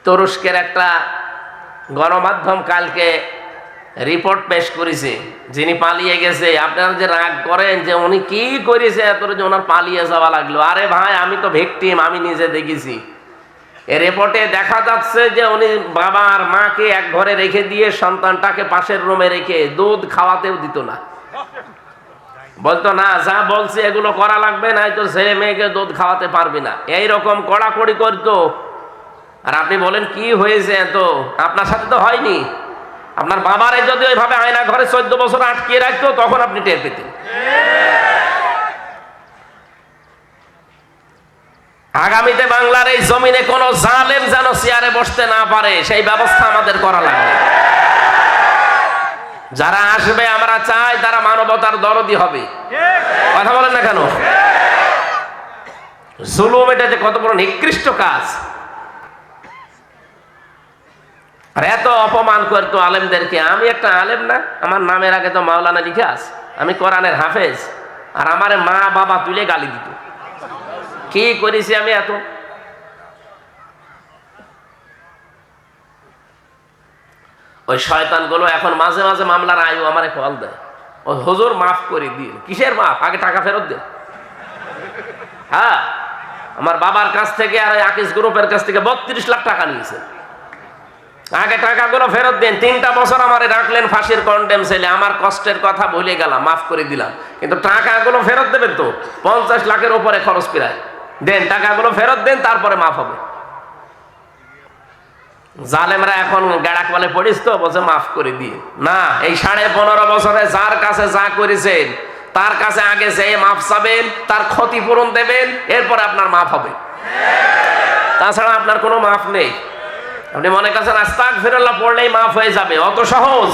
তুরস্কের একটা গণমাধ্যম কালকে রিপোর্ট পেশ করেছে, যিনি পালিয়ে গেছে। আপনারা যে রাগ করেন যে উনি কি করেছে এত যে ওনার পালিয়ে যাওয়া লাগলো, আরে ভাই আমি তো ভিকটিম, আমি নিজে দেখেছি। এই রিপোর্টে দেখা যাচ্ছে যে উনি বাবা আর মাকে এক ঘরে রেখে দিয়ে সন্তানটাকে পাশের রুমে রেখে দুধ খাওয়াতেও দিত না। বলতো না, যা বলছে এগুলো করা লাগবে, না তো ছেলে মেয়েকে দুধ খাওয়াতে পারবি না, এইরকম কড়াকড়ি করতো। আর আপনি বলেন কি হয়েছে? এত আপনার সাথে তো হয়নি। আপনার বাবারে যদি ওইভাবে আয়না ঘরে 14 বছর আটকিয়ে রাখতো তখন আপনি টের পেতেন। আগামীতে বাংলার এই জমিনে কোন জালেম যেন চেয়ারে বসতে না পারে সেই ব্যবস্থা আমাদের করা লাগবে। যারা আসবে আমরা চাই তারা মানবতার দরদি হবে। কথা বলেন না কেন? জুলুম এটা যে কত বড় নিকৃষ্ট কাজ। আর এত অপমান করতো আলেমদেরকে। আমি একটা আলেম না? আমার নামের আগে তো মাওলানা লিখে আছে, আমি কোরআনের হাফেজ। আর আমার মা বাবা তুলে গালি দিত। কি করেছি আমি এত? ওই শয়তানগুলো এখন মাঝে মাঝে মামলার আয়ু আমারে কল দেয়, ও হুজুর মাফ করে দিন। কিসের মাফ? আগে টাকা ফেরত দেন। হ্যাঁ, আমার বাবার কাছ থেকে আর আকিস গ্রুপের কাছ থেকে 32 লাখ টাকা নিয়েছে। আগে টাকাগুলো ফেরত দেন। 3টা বছর আমারে রাখলেন ফাঁসির কন্ডেম ছেলে, আমার কষ্টের কথা ভুলে গেলাম, মাফ করে দিলাম। কিন্তু টাকাগুলো ফেরত দেবেন তো, 50 লাখের উপরে খরচ প্রায়। দেন টাকাগুলো ফেরত দেন, তারপরে মাফ হবে। জালেমরা এখন গাড়াক বলে পড়িস তো, বলছে মাফ করে দিয়ে। না, এই 15.5 বছরে যার কাছে যা করেছেন তার কাছে আগে যে মাফ চাবেন, তার ক্ষতিপূরণ দেবেন, এরপরে আপনার মাফ হবে। তাছাড়া আপনার কোনো মাফ নেই। আপনি মনে করছেন আস্তাগফিরুল্লাহ পড়লেই মাফ হয়ে যাবে, অত সহজ।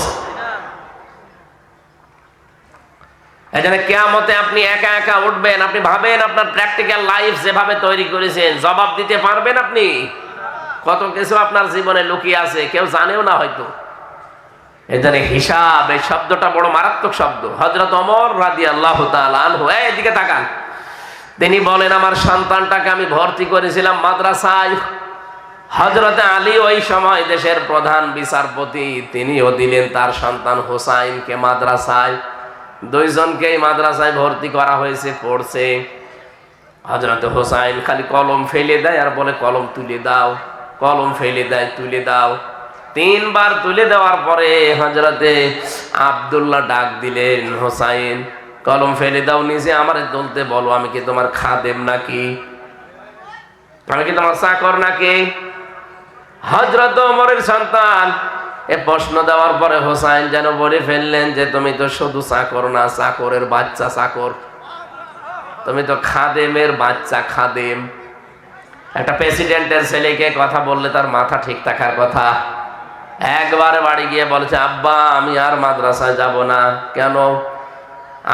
এজন্য কিয়ামতে আপনি একা একা উঠবেন। আপনি ভাবেন আপনার প্র্যাকটিক্যাল লাইফ যেভাবে তৈরি করেছেন জবাব দিতে পারবেন আপনি? কত কিছু আপনার জীবনে লুকিয়ে আছে, কেউ জানেও না হয়তো। এজন্য হিসাব, এই শব্দটা বড় মারাত্মক শব্দ। হযরত ওমর রাদিয়াল্লাহু তাআলা আনহু, এদিকে তাকান, তিনি বলেন আমার সন্তানটাকে আমি ভর্তি করেছিলাম মাদ্রাসায়। হযরতে আলী ওই সময় দেশের প্রধান বিচারপতি, তিনিও দিলেন তার সন্তান হোসাইনকে মাদ্রাসায়। দুইজনকেই মাদ্রাসায় ভর্তি করা হয়েছে, পড়ছে। হযরতে হোসাইন খালি কলম ফেলে দেয় আর বলে কলম তুলে দাও, কলম ফেলে দেয় তুলে দাও। 3 বার তুলে দেওয়ার পরে হযরতে আব্দুল্লাহ ডাক দিলেন, হোসাইন কলম ফেলে দাও, নিজে আমারে তুলতে বলো। আমি কি তোমার খাদেম নাকি? আমি কি তোমার চাকর নাকি? হযরত ওমরের সন্তান এ প্রশ্ন দেওয়ার পরে হোসাইন যেন বলে ফেললেন যে তুমি তো শুধু চাকর না, চাকরের বাচ্চা চাকর, তুমি তো খাদেমের বাচ্চা খাদেম। একটা প্রেসিডেন্টের ছেলেকে কথা বললে তার মাথা ঠিক থাকার কথা। একবারে বাড়ি গিয়ে বলেছে, আব্বা আমি আর মাদ্রাসায় যাব না। কেন?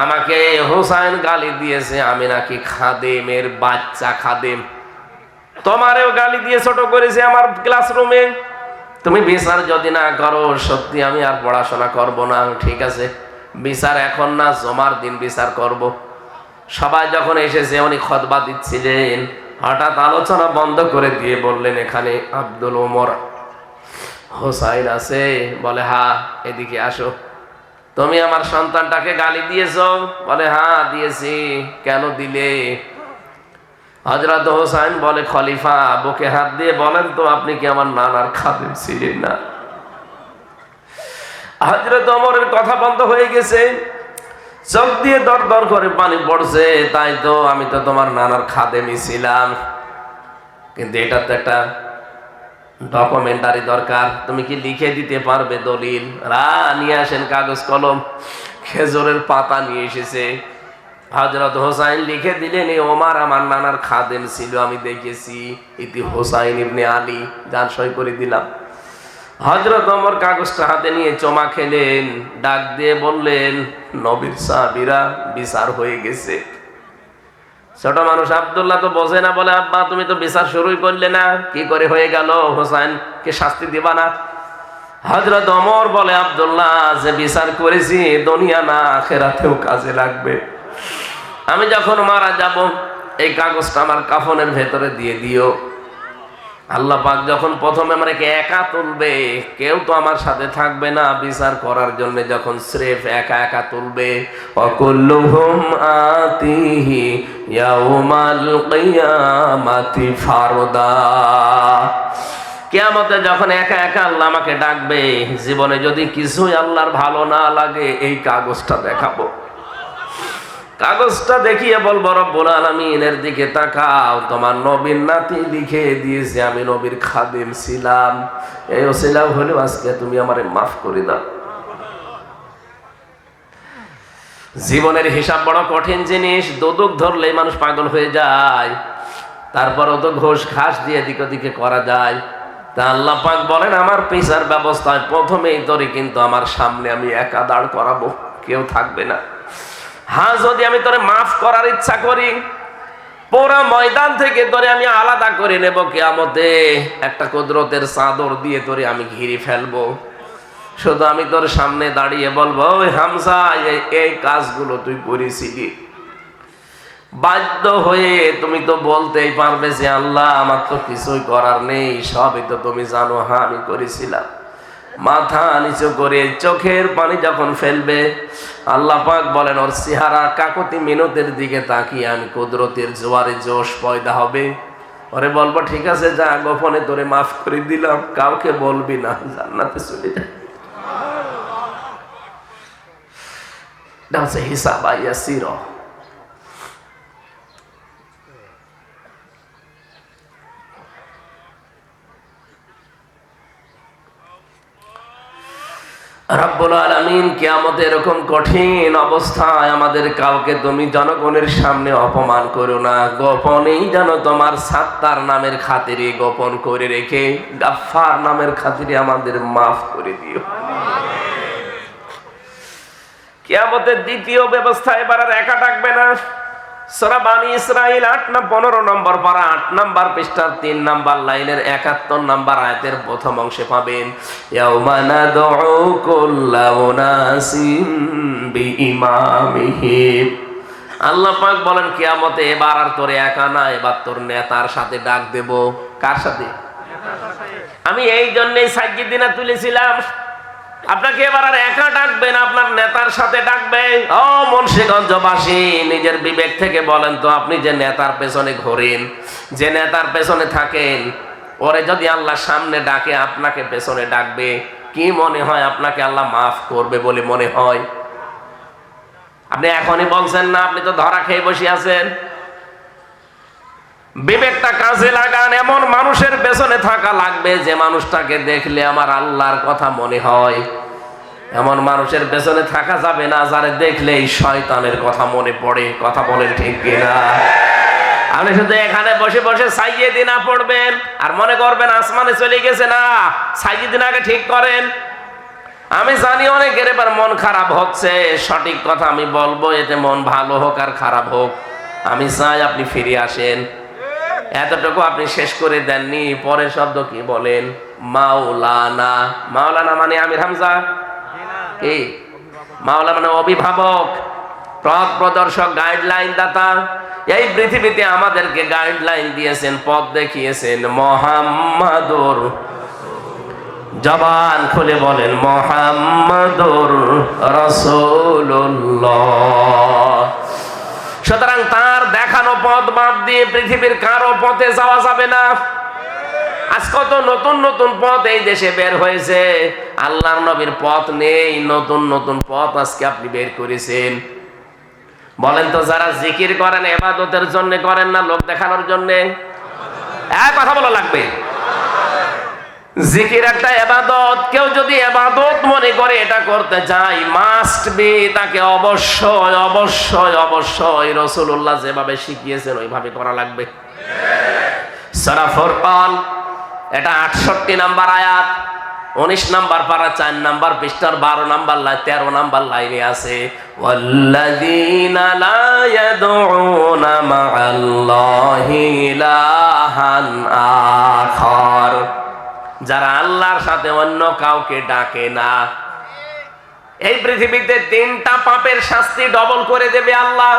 আমাকে হোসাইন গালি দিয়েছে আমি নাকি খাদেমের বাচ্চা খাদেম। তোমারেও গালি দিয়ে ছোট করেছে আমার ক্লাসরুমে। তুমি বিচার যদি না করো সত্যি আমি আর পড়াশোনা করব না। ঠিক আছে, বিচার এখন না, জমার দিন বিচার করব। সবাই যখন এসেছে উনি খুতবা দিচ্ছিলেন, হঠাৎ আলোচনা বন্ধ করে দিয়ে বললেন, এখানে আব্দুল ওমর হোসাইন আছে? বলে হ্যাঁ, এদিকে আসো। তুমি আমার সন্তানটাকে গালি দিয়েছো? বলে হ্যাঁ দিয়েছি। কেন দিলে? হযরত হোসাইন বলে, খলিফা বুকে হাত দিয়ে বলেন তো আপনি কি আমার নানার খাদেম ছিলেন না? হযরত ওমরের কথা বন্ধ হয়ে গেছে, চোখ দিয়ে দর দর করে পানি পড়ছে। তাই তো, আমি তো তোমার নানার খাদেমই ছিলাম, কিন্তু এটা তো একটা ডকুমেন্টারি দরকার। তুমি কি লিখে দিতে পারবে দলিল? নিয়ে আসেন কাগজ কলম। খেজুরের পাতা নিয়ে এসেছে। হযরত হোসাইন লিখে দিলেন, ওমর আমার নানার খাদেম ছিল, আমি দেখেছি। ইতি হোসাইন ইবনে আলী, গান সই করে দিলাম। হযরত ওমর কাগজটা হাতে নিয়ে চমা খেলেন, ডাক দিয়ে বললেন, নবীর সাহাবীরা বিচার হয়ে গেছে। ছোট মানুষ আব্দুল্লাহ তো বোঝে না, বলে আব্বা তুমি তো বিচার শুরুই করলে না, কি করে হয়ে গেল? হোসাইনকে শাস্তি দিবা না? হযরত ওমর বলে, আব্দুল্লাহ যে বিচার করেছি দুনিয়া না আখিরাতেও কাজে লাগবে। আমি যখন মারা যাব এই কাগজটা আমার কাফনের ভেতরে দিয়ে দিও। আল্লাহ পাক যখন প্রথমে আমাকে একা তুলবে, কেউ তো আমার সাথে থাকবে না বিচার করার জন্য, যখন স্রেফ একা একা তুলবে, ওয়াকুল্লুহুম আতিহি ইয়াউমাল কিয়ামাতি ফারদা, কিয়ামতে যখন একা একা আল্লাহ আমাকে ডাকবে, জীবনে যদি কিছুই আল্লাহর ভালো না লাগে এই কাগজটা দেখাবো, কাগজটা দেখিয়ে বলবো রব্বুল আলামিনের দিকে তাকাও, তোমার নবীর নাতি লিখে দিয়েছে আমি নবীর খাদিম ছিলাম, এই ওসিলা হলেও আজকে তুমি আমারে মাফ করে দাও। জীবনের হিসাব বড় কঠিন জিনিস, দোদক ধরলেই মানুষ পাগল হয়ে যায়, তারপরও তো ঘোষ ঘাস দিয়ে দিকে দিকে করা যায়। তা আল্লাহ পাক বলেন আমার পেশার ব্যবস্থায় প্রথমেই ধরে কিন্তু আমার সামনে আমি একা দাঁড় করাবো, কেউ থাকবে না। হ্যাঁ, যদি আমি তোরে মাফ করার ইচ্ছা করি, পুরা ময়দান থেকে তোরে আমি আলাদা করে নেব, কিয়ামতে একটা কুদরতের চাদর দিয়ে তোরে আমি ঘিরে ফেলবো, শুধু আমি তোর সামনে দাঁড়িয়ে বলবো ওই হামজা এই কাজগুলো তুই করেছিলি, বাধ্য হয়ে তুমি তো বলতেই পারবে যে আল্লাহ আমার তো কিছুই করার নেই, সবই তো তুমি জানো, হ্যাঁ আমি করেছিলাম। মাথা নিচু করে চোখের পানি যখন ফেলবে, আল্লাহ পাক বলেন ওর চেহারা কাকতি মিনতের দিকে তাকিয়ে আমি কুদরতের জোয়ারে জোশ পয়দা হবে, ওরে বলবো ঠিক আছে যা, গোপনে তোরে মাফ করে দিলাম, কাউকে বলবি না, জান্নাতে চলে যা। এটা হচ্ছে হিসাব ইয়াসির। রব্বুল আলামিন কিয়ামতে এরকম কঠিন অবস্থায় আমাদের কাউকে তুমি জনগণের সামনে অপমান করো না, গোপনেই যেন তোমার সাত্তার নামের খাতিরে গোপন করে রেখে গাফফার নামের খাতিরে আমাদের মাফ করে দিও। কিয়ামতের দ্বিতীয় ব্যবস্থা, এবার আর একা ডাকবে না। সূরা বানী ইসরাঈল 15 নম্বর পারা 8 নম্বর পৃষ্ঠার 3 নম্বর লাইনের 71 নম্বর আয়াতের প্রথম অংশে পাবেন, ইয়াউমা নাদউ কুল্লা উনাসিম বিইমামিহিম। আল্লাহ পাক বলেন কিয়ামতে এবার আর তোরে একা না, এবার তোর নেতার সাথে ডাক দেব। কার সাথে? আমি এই জন্যই সাজ্জিদিনা তুলেছিলাম, আপনাকে এবার আর একা ডাকবেন, আপনার নেতার সাথে ডাকবে। ও মুন্সিগঞ্জবাসী, নিজের বিবেক থেকে বলেন তো, আপনি যে নেতার পেছনে ঘোরেন, যে নেতার পেছনে থাকেন, ওরে যদি আল্লাহ সামনে ডাকে, আপনাকে পেছনে ডাকবে, কি মনে হয় আপনাকে আল্লাহ মাফ করবে বলে মনে হয়? আপনি এখনই বলছেন না, আপনি তো ধরা খেয়ে বসে আছেন। বিবেকটা কাজে লাগান, এমন মানুষের পেছনে থাকা লাগবে যে মানুষটাকে দেখলে আমার আল্লাহর কথা মনে হয়। এমন মানুষের পেছনে থাকা যাবে না যারে দেখলেই শয়তানের কথা মনে পড়ে। কথা বলেন ঠিক কিনা? আপনি শুধু এখানে বসে বসে সাইয়্যিদিনা পড়বেন আর মনে করবেন আসমানে চলে গেছে। না, সাইয়্যিদিনাকে ঠিক করেন। আমি জানি অনেকের এবার মন খারাপ হচ্ছে, সঠিক কথা আমি বলবো, এতে মন ভালো হোক আর খারাপ হোক, আমি চাই আপনি ফিরে আসেন। এতটুকু আপনি শেষ করে দেননি, পরের শব্দ কি বলেন? মাওলানা। মাওলানা মানে আমির হামজা কি? মাওলানা মানে অভিভাবক, পথ প্রদর্শক, গাইডলাইন দাতা। এই পৃথিবীতে আমাদেরকে গাইডলাইন দিয়েছেন, পথ দেখিয়েছেন মুহাম্মাদুর, জবান খুলে বলেন মুহাম্মাদুর রাসূলুল্লাহ। সুতরাং তার দেখানো পথ বাদ দিয়ে পৃথিবীর কারো পথে যাওয়া যাবে না। আজ কত নতুন নতুন পথ এই দেশে বের হয়েছে, আল্লাহর নবীর পথ নেই, নতুন নতুন পথ আজকে আপনি বের করেছেন। বলেন তো, যারা জিকির করেন ইবাদতের জন্য করেন না লোক দেখানোর জন্য? কথা বলা লাগবে। জিকির একটা ইবাদত, কেউ যদি ইবাদত মনে করে এটা করতে চায়, মাস্ট বি তাকে অবশ্যই অবশ্যই অবশ্যই রাসূলুল্লাহ যেভাবে শিখিয়েছেন ওইভাবে করা লাগবে। সূরা ফুরকান এটা 68 নাম্বার আয়াত, 19 নাম্বার পারা 4 নাম্বার পৃষ্ঠার 12 নাম্বার লাইন 13 নাম্বার লাইনে আছে, ওয়াল্লাযীনা লা ইয়াদউনা মা'আল্লাহি ইলাহান আখার, যারা আল্লাহর সাথে অন্য কাউকে ডাকে না। এই পৃথিবীতে 3টা পাপের শাস্তি ডবল করে দেবে আল্লাহ।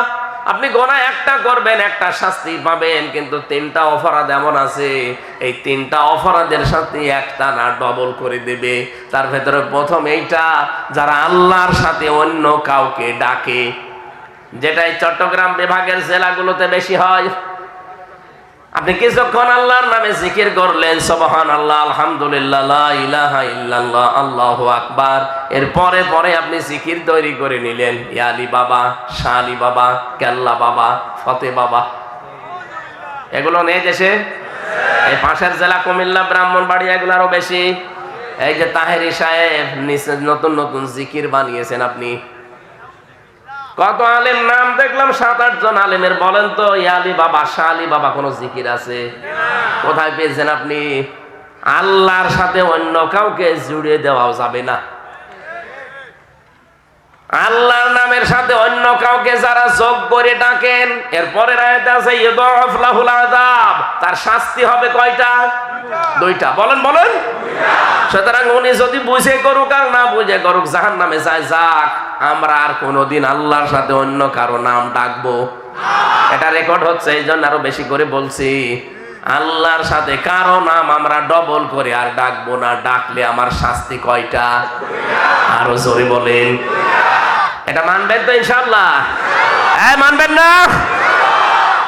আপনি গোনাহ একটা করবেন, একটা শাস্তি পাবেন, কিন্তু তিনটা অপরাধ এমন আছে, এই তিনটা অপরাধের সাথে একটা না ডবল করে দেবে। তার ভেতরে প্রথম এইটা, যারা আল্লাহর সাথে অন্য কাউকে ডাকে, যেটা এই চট্টগ্রাম বিভাগের জেলাগুলোতে বেশি হয়। আপনি কিছুক্ষণ আল্লাহর নামে জিকির করলেন, সুবহানাল্লাহ, আলহামদুলিল্লাহ, লা ইলাহা ইল্লাল্লাহ, আল্লাহু আকবার, এর পরে পরে আপনি জিকির তৈরি করে নিলেন, ইয়া আলী বাবা, শাহ আলী বাবা, কেল্লা বাবা, ফতে বাবা। এগুলো নেই দেশে? এই পাশের জেলা কুমিল্লা, ব্রাহ্মণবাড়িয়া, এগুলো আরো বেশি। এই যে তাহেরি সাহেব নতুন নতুন জিকির বানিয়েছেন আপনি। কত আলেম নাম দেখলাম, 7-8 জন আলেমের। বলেন তো ইয়া আলী বাবা, শাহ আলী বাবা কোন জিকির আছে? কোথায় পেয়েছেন আপনি? আল্লাহর সাথে অন্য কাউকে জুড়ে দেওয়াও যাবে না। আল্লাহর নামের সাথে অন্য কাউকে যারা যোগ করে ডাকেন, এরপরে আয়াতে আছে ইউদাফ লাহুল আযাব, তার শাস্তি হবে কয়টা? 2টা। বলেন বলেন। সুতরাং উনি যদি বুঝে করুক আর না বুঝে করুক, জাহান্নামে যায় যাক। আমরা আর কোনোদিন আল্লাহর সাথে অন্য কারো নাম ডাকবো? এটা রেকর্ড হচ্ছে, এই জন্য আরো বেশি করে বলছি। আল্লাহর সাথে কারো নাম আমরা ডবল করে আর ডাকবো না। ডাকলে আমার শাস্তি কয়টা? আরো জোরে বলেন। এটা মানবেন তো ইনশাআল্লাহ? হ্যাঁ, মানবেন না?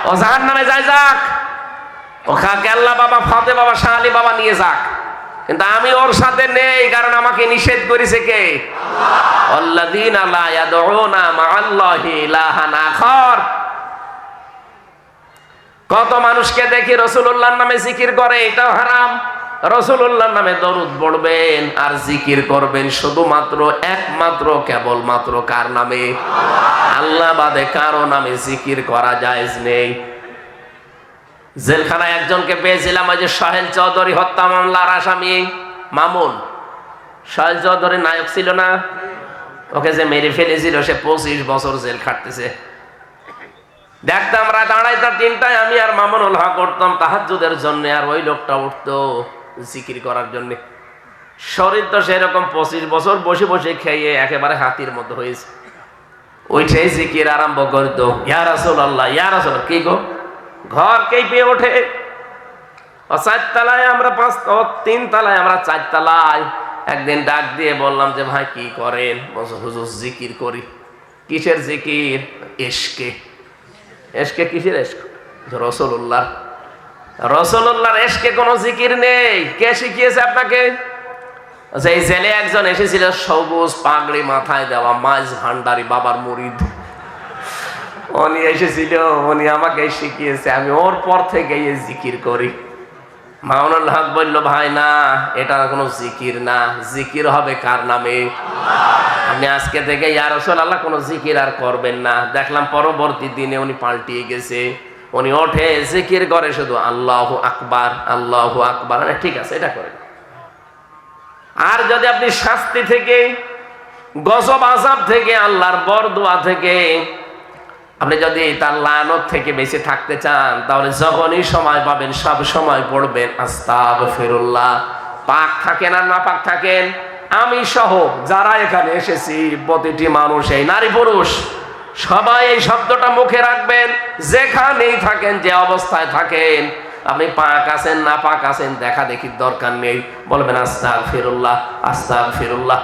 ও জাহান্নামে যায় যাক, ও কেল্লা বাবা, ফতে বাবা, শাহ আলী বাবা নিয়ে যাক, কিন্তু আমি ওর সাথে নেই, কারণ আমাকে নিষেধ করেছে কে? আল্লাযীনা লা ইয়াদউনা মা'আল্লাহি ইলাহান আখার। কত মানুষকে দেখি রাসূলুল্লাহর নামে জিকির করে, এটাও হারাম। রাসূলুল্লাহর নামে দরুদ পড়বেন আর জিকির করবেন শুধুমাত্র একমাত্র কেবলমাত্র কার নামে? আল্লাহ বাদে কারো নামে জিকির করা জায়েজ নেই। জেলখানায় একজনকে পেয়েছিলাম, ওই যে সোহেল চৌধুরী হত্যা মামলার আসামি মামুন। সোহেল চৌধুরী নায়ক ছিল না? ওকে যে মেরে ফেলেছিল, সে 25 বছর জেল খাটতেছে। দেখতাম রাত 2:30-3টায় আমি আর মামুনুল হক করতাম তাহাজ্জুদের জন্য, আর ওই লোকটা উঠতো জিকির করার জন্য। শরীর তো সেরকম 25 বছর বসে বসে খেয়ে একেবারে হাতির মতো হয়েছে। ওইটাই জিকির আরম্ভ করতো, ইয়া রাসূলুল্লাহ, ইয়া রাসূলুল্লাহ। কি গো, ঘর কেঁপে ওঠে। 4 তলায় আমরা 3 তলায় আমরা 4 তলায়। একদিন ডাক দিয়ে বললাম যে ভাই কি করেন? বলছে হুজুর জিকির করি। কিসের জিকির? ইশকে। ইশকে কিসের ইশক? রাসূলুল্লাহ। রাসূলুল্লাহর ইশকে কোনো জিকির নেই। কে শিখিয়েছে আপনাকে? এই জেলে একজন এসেছিল, সবুজ পাগড়ি মাথায় দেওয়া, মাঝ ভান্ডারি বাবার মুরিদ। উনি এসেছিল, উনি আমাকে শিখিয়েছে, আমি ওর পর থেকে এই জিকির করি। মামুনুল হক বলল ভাই না, এটা কোনো জিকির না, জিকির হবে কার নামে? আপনি আজকে থেকে ইয়া রাসূলুল্লাহ কোনো জিকির আর করবেন না। দেখলাম পরবর্তী দিনে উনি পাল্টিয়ে গেছে। উনি ওঠে জিকির করে শুধু আল্লাহু আকবার, আল্লাহু আকবার। ঠিক আছে, এটা করেন। আর যদি আপনি শাস্তি থেকে, গজব আযাব থেকে, আল্লাহর বরদোয়া থেকে, আপনি যদি তার লানত থেকে বেঁচে থাকতে চান, তাহলে যখনই সময় পাবেন সব সময় পড়বেন আস্তাগফিরুল্লাহ। পাক থাকেন আর না পাক থাকেন, আমি সহ যারা এখানে এসেছি প্রতিটি মানুষ, এই নারী পুরুষ সবাই এই শব্দটা মুখে রাখবেন। যেখানেই থাকেন, যে অবস্থায় থাকেন, আপনি পাক আছেন না পাক আছেন দেখা দেখির দরকার নেই, বলবেন আস্তাগফিরুল্লাহ, আস্তাগফিরুল্লাহ।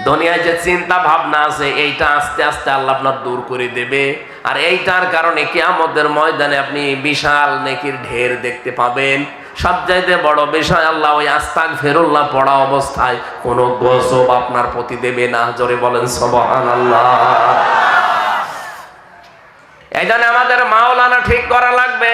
দুনিয়ায় যে চিন্তা ভাবনা আছে, এইটা আস্তে আস্তে আল্লাহ আপনার দূর করে দেবে। আর এইটার কারণে কিয়ামতের ময়দানে আপনি বিশাল নেকির ঢের দেখতে পাবেন। সবচাইতে বড় বিষয়, আল্লাহ ওই আস্তাগফিরুল্লাহ পড়া অবস্থায় কোনো গজব আপনার প্রতি দেবে না। জোরে বলেন সুবহানাল্লাহ। এই জন্য আমাদের মাওলানা ঠিক করা লাগবে।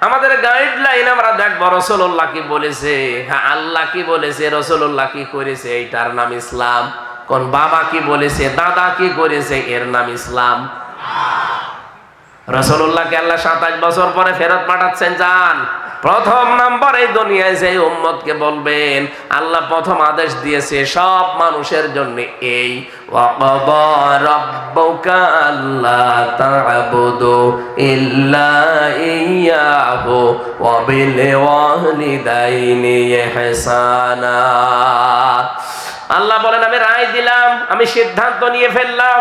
আমাদের গাইডলাইন আমরা দেখবো রাসূলুল্লাহ কি বলেছে, হ্যাঁ আল্লাহ কি বলেছে, রাসূলুল্লাহ কি করেছে, এইটার নাম ইসলাম। কোন বাবা কি বলেছে, দাদা কি করেছে, এর নাম ইসলাম। রাসূলুল্লাহকে আল্লাহ 27 বছর পরে ফেরত পাঠাচ্ছেন। যান, প্রথম নাম্বার এই দুনিয়ায় যে উম্মতকে বলবেন, আল্লাহ প্রথম আদেশ দিয়েছে সব মানুষের জন্য এই, ওয়াকাদা রাব্বুকা আল্লা তা'বুদু ইল্লা ইয়্যাহু ওয়া বিল ওয়ালিদাইনি ইহসানা। আল্লাহ বলেন আমি রায় দিলাম, আমি সিদ্ধান্ত নিয়ে ফেললাম।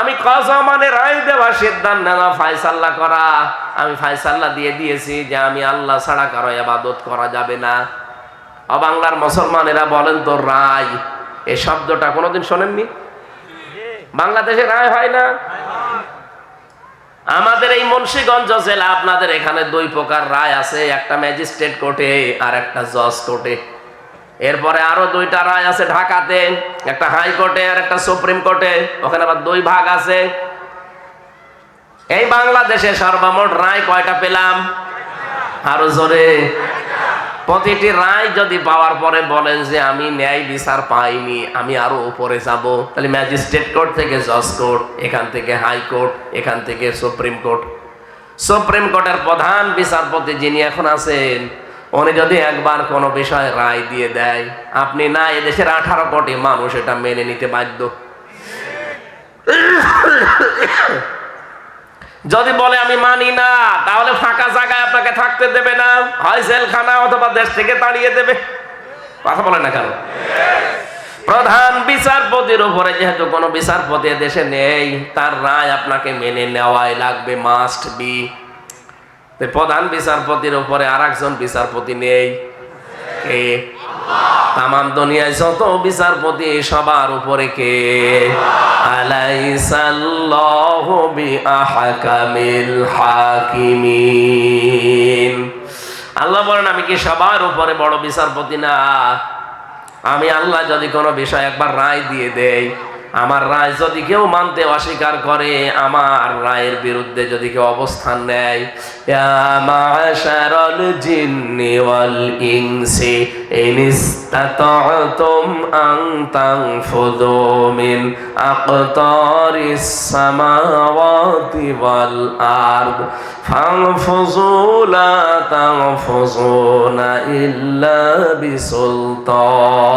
আমি কযা মানে রায় দেওয়া, সিদ্ধান্ত নেওয়া, ফায়সালা করা। আমি ফায়সালা দিয়ে দিয়েছি যে আমি আল্লাহ ছাড়া কারো ইবাদত করা যাবে না। বাংলার মুসলমানেরা বলেন তো রায় এই শব্দটা কোনোদিন শোনেননি? বাংলাদেশে রায় হয় না। আমাদের এই মুন্সিগঞ্জ জেলা, আপনাদের এখানে দুই প্রকার রায় আছে, একটা ম্যাজিস্ট্রেট কোর্টে আর একটা জজ কোর্টে। এরপরে আরো দুইটা রায় আছে ঢাকাতে, একটা হাইকোর্টে আর একটা সুপ্রিম কোর্টে। ওখানে আবার দুই ভাগ আছে। এই বাংলাদেশে সর্বমোট রায় কয়টা পেলাম? আরো জোরে। প্রতিটি রায় যদি পাওয়ার পরে বলেন যে আমি ন্যায় বিচার পাইনি, আমি আরো উপরে যাব, তাহলে ম্যাজিস্ট্রেট কোর্ট থেকে জজ কোর্ট, এখান থেকে হাইকোর্ট, এখান থেকে সুপ্রিম কোর্ট। সুপ্রিম কোর্টের প্রধান বিচারপতি যিনি এখন আছেন, উনি যদি একবার কোনো বিষয়ে রায় দিয়ে দেয়, আপনি না এদেশের 18 কোটি মানুষ এটা মেনে নিতে বাধ্য। যদি বলে আমি মানি না, তাহলে ফাঁকা জায়গায় আপনাকে থাকতে দেবে না, হয় জেলখানা অথবা দেশ থেকে তাড়িয়ে দেবে। কথা বলে না কেন? প্রধান বিচারপতির উপরে যেহেতু কোনো বিচারপতি দেশে নেই, তার রায় আপনাকে মেনে নেওয়াই লাগবে, মাস্ট বি। প্রধান বিচারপতির উপরে আর একজন বিচারপতি নেই, কে? তামাম দুনিয়ায় যত বিচারপতি সবার উপরে কে? আলাইসাল্লাহু বিআহকামিল হাকিমিন। আল্লাহ বলেন আমি কি সবার উপরে বড় বিচারপতি না? আমি আল্লাহ যদি কোনো বিষয় একবার রায় দিয়ে দেই, আমার রায় যদি কেউ মানতে অস্বীকার করে, আমার রায়ের বিরুদ্ধে যদি কেউ অবস্থান নেয়, ইয়া মাশারাল জিন্নি ওয়াল ইনসি ইন ইসতাতা'তুম আন তানফুযু মিন আকতারিস সামাওয়াতি ওয়াল আরদ ফানফুযু লা তানফুযুনা ইল্লা বিসুলতান।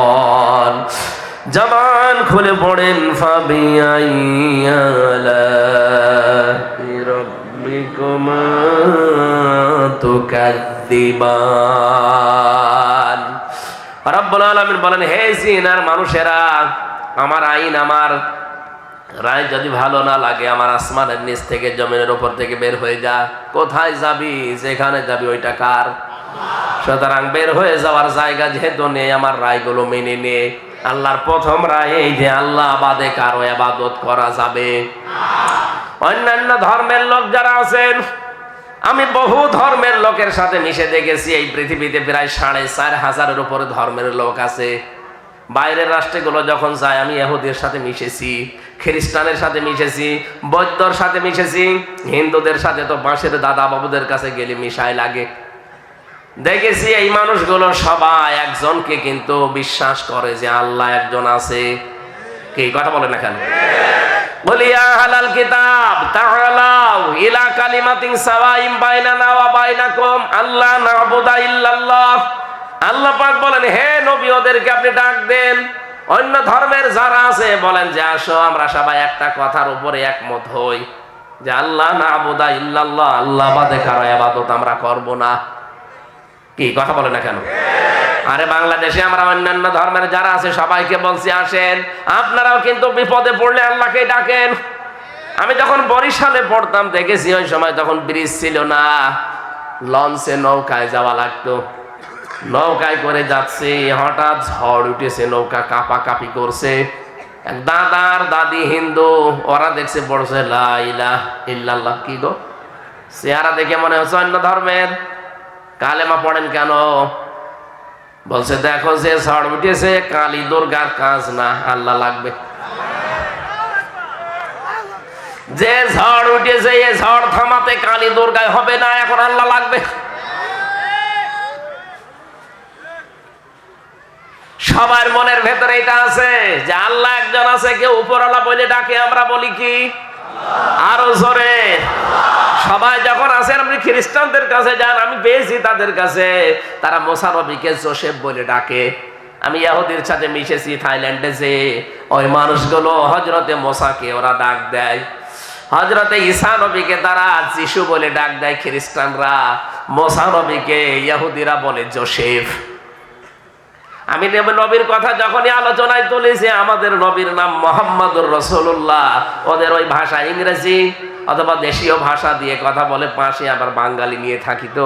জবান খুলে পড়েন ফাবিআইয়ি আলা'i রাব্বিকুমা তুকাযযিবান। রব্বুল আলামিন বলেন, হে জিনার মানুষেরা, আমার আইন, আমার রায় যদি ভালো না লাগে, আমার আসমানের নিচ থেকে জমিনের উপর থেকে বের হয়ে যা। কোথায় যাবি? যেখানে যাবি ওইটা কার? সুতরাং বের হয়ে যাওয়ার জায়গা যেহেতু নেই, আমার রায়গুলো মেনে নে। আল্লাহর প্রথম রায় এই যে আল্লাহ বাদে কারো ইবাদত করা যাবে না। অন্যান্য ধর্মের লোক যারা আছেন, আমি বহু ধর্মের লোকের সাথে মিশে দেখেছি। এই পৃথিবীতে প্রায় 4500-এর উপরে ধর্মের লোক আছে। বাইরের রাষ্ট্রগুলো যখন যায়, আমি ইহুদির সাথে মিশেছি, খ্রিস্টানের সাথে মিশেছি, বৌদ্ধর সাথে মিশেছি, হিন্দুদের সাথে তো বাঁশের দাদা বাবুদের কাছে গেলে মিশাই লাগে। দেখেছি এই মানুষগুলো সবাই একজনকে কিন্তু বিশ্বাস করে যে আল্লাহ একজন আছে। কি কথা বলে না কেন? বলি ইয়া আহলাল কিতাব তাআলাউ ইলা কালিমাতিন সাওয়াইন বাইনানা ওয়া বাইনাকুম আল্লা না'বুদা ইল্লাল্লাহ। আল্লাহ পাক বলেন, হে নবী, ওদেরকে আপনি ডাক দেন। অন্য ধর্মের যারা আছে বলেন যে আসো আমরা সবাই একটা কথার উপরে একমত হই যে আল্লাহ না'বুদা ইল্লাল্লাহ, আল্লাহ বাদে কারো ইবাদত আমরা করব না। কি কথা বলে না কেন? আরে বাংলাদেশে আমরা অন্যান্য ধর্মের যারা আছে সবাইকে বলছি আসেন, আপনারাও কিন্তু বিপদে পড়লে আল্লাহকে ডাকেন। আমি যখন বরিশালে পড়তাম দেখেছি, ওই সময় তখন ব্রিজ ছিল না, লঞ্চে নৌকায় যাওয়া লাগতো। নৌকায় করে যাচ্ছে, হঠাৎ ঝড় উঠেছে, নৌকা কাঁপাকাঁপি করছে। এক দাদার দাদি হিন্দু, ওরা দেখছে পড়ছে লা ইলাহা ইল্লাল্লাহ। কি গো, চেহারা দেখে মনে হচ্ছে অন্য ধর্মের। কালেমা পড়েন কেন? বলছে দেখো যে ঝড় উঠেছে, কালী দুর্গার কাজ না, আল্লাহ লাগবে। যে ঝড় উঠেছে এই ঝড় থামাতে কালী দুর্গায় হবে না, এখন আল্লাহ লাগবে। সবার মনের ভেতরে এটা আছে যে আল্লাহ একজন আছে, কেউ উপরওয়ালা বলে ডাকে, আমরা বলি কি? আরো জোরে। সবাই যখন আছেন, আপনি খ্রিস্টানদের কাছে যান, আমি পেয়েছি তাদের কাছে, তারা মুসা নবীকে জোসেফ বলে ডাকে। আমি ইহুদির সাথে মিশেছি থাইল্যান্ডে, যে ওই মানুষগুলো হযরতে মুসাকে ওরা ডাক দেয়, হযরতে ঈসা নবীকে তারা যিশু বলে ডাক দেয় খ্রিস্টানরা, মুসা নবীকে ইহুদিরা বলে জোসেফ। আমি নবীর কথা যখনই আলোচনায় তুলেছি, আমাদের নবীর নাম মুহাম্মদুর রাসূলুল্লাহ, ওদের ওই ভাষা ইংরেজি অথবা দেশীয় ভাষা দিয়ে কথা বলে, পাশে আবার বাঙালি নিয়ে থাকি, তো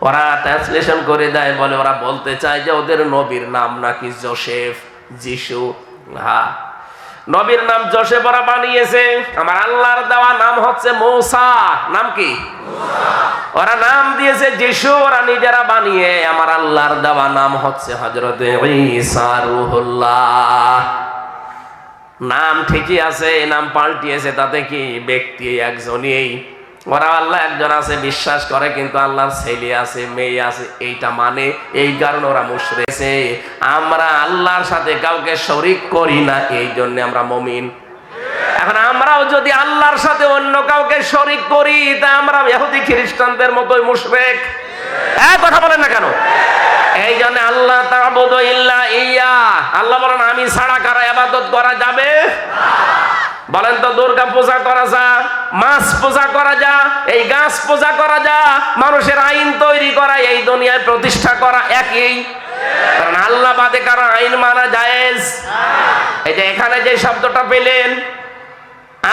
ওরা ট্রান্সলেশন করে দেয়, বলে ওরা বলতে চায় যে ওদের নবীর নাম নাকি জোসেফ, যিশু। হ্যাঁ, নবীর নাম জোসেফ ওরা বানিয়েছে, আমার আল্লাহর দেওয়া নাম হচ্ছে মূসা। নাম কি? ওরা নাম দিয়েছে যিশু, ওরা নিজেরা বানিয়ে আমার আল্লাহর দেওয়া নাম হচ্ছে হযরত ঈসা রূহুল্লাহ। নাম ঠিকই আছে, নাম পাল্টিয়েছে, তাতে কি? ব্যক্তি একজনই। ওরা আল্লাহ একজন আছে বিশ্বাস করে, কিন্তু আল্লাহর ছেলে আছে, মেয়ে আছে, এইটা মানে, এই কারণে ওরা মুশরিক। আমরা আল্লাহর সাথে কাউকে শরীক করি না, এই জন্য আমরা মুমিন। এখন আমরাও যদি আল্লাহর সাথে অন্য কাউকে শরীক করি, তা আমরা ইহুদি খ্রিস্টানদের মতোই মুশরিক। কথা বলেন না কেন? এই জন্য আল্লাহ তা'বুদু ইল্লা ইয়া, আল্লাহ বলেন আমি ছাড়া কারো ইবাদত করা যাবে না। বলেন তো, দুর্গা পূজা করা যা, মাছ পূজা করা যা, এই গাছ পূজা করা যা, মানুষের আইন তৈরি করা, এই দুনিয়ায় প্রতিষ্ঠা করা একই। কারণ আল্লাহ বাদে কারো আইন মানা জায়েজ। এই যে এখানে যে শব্দটা পেলেন,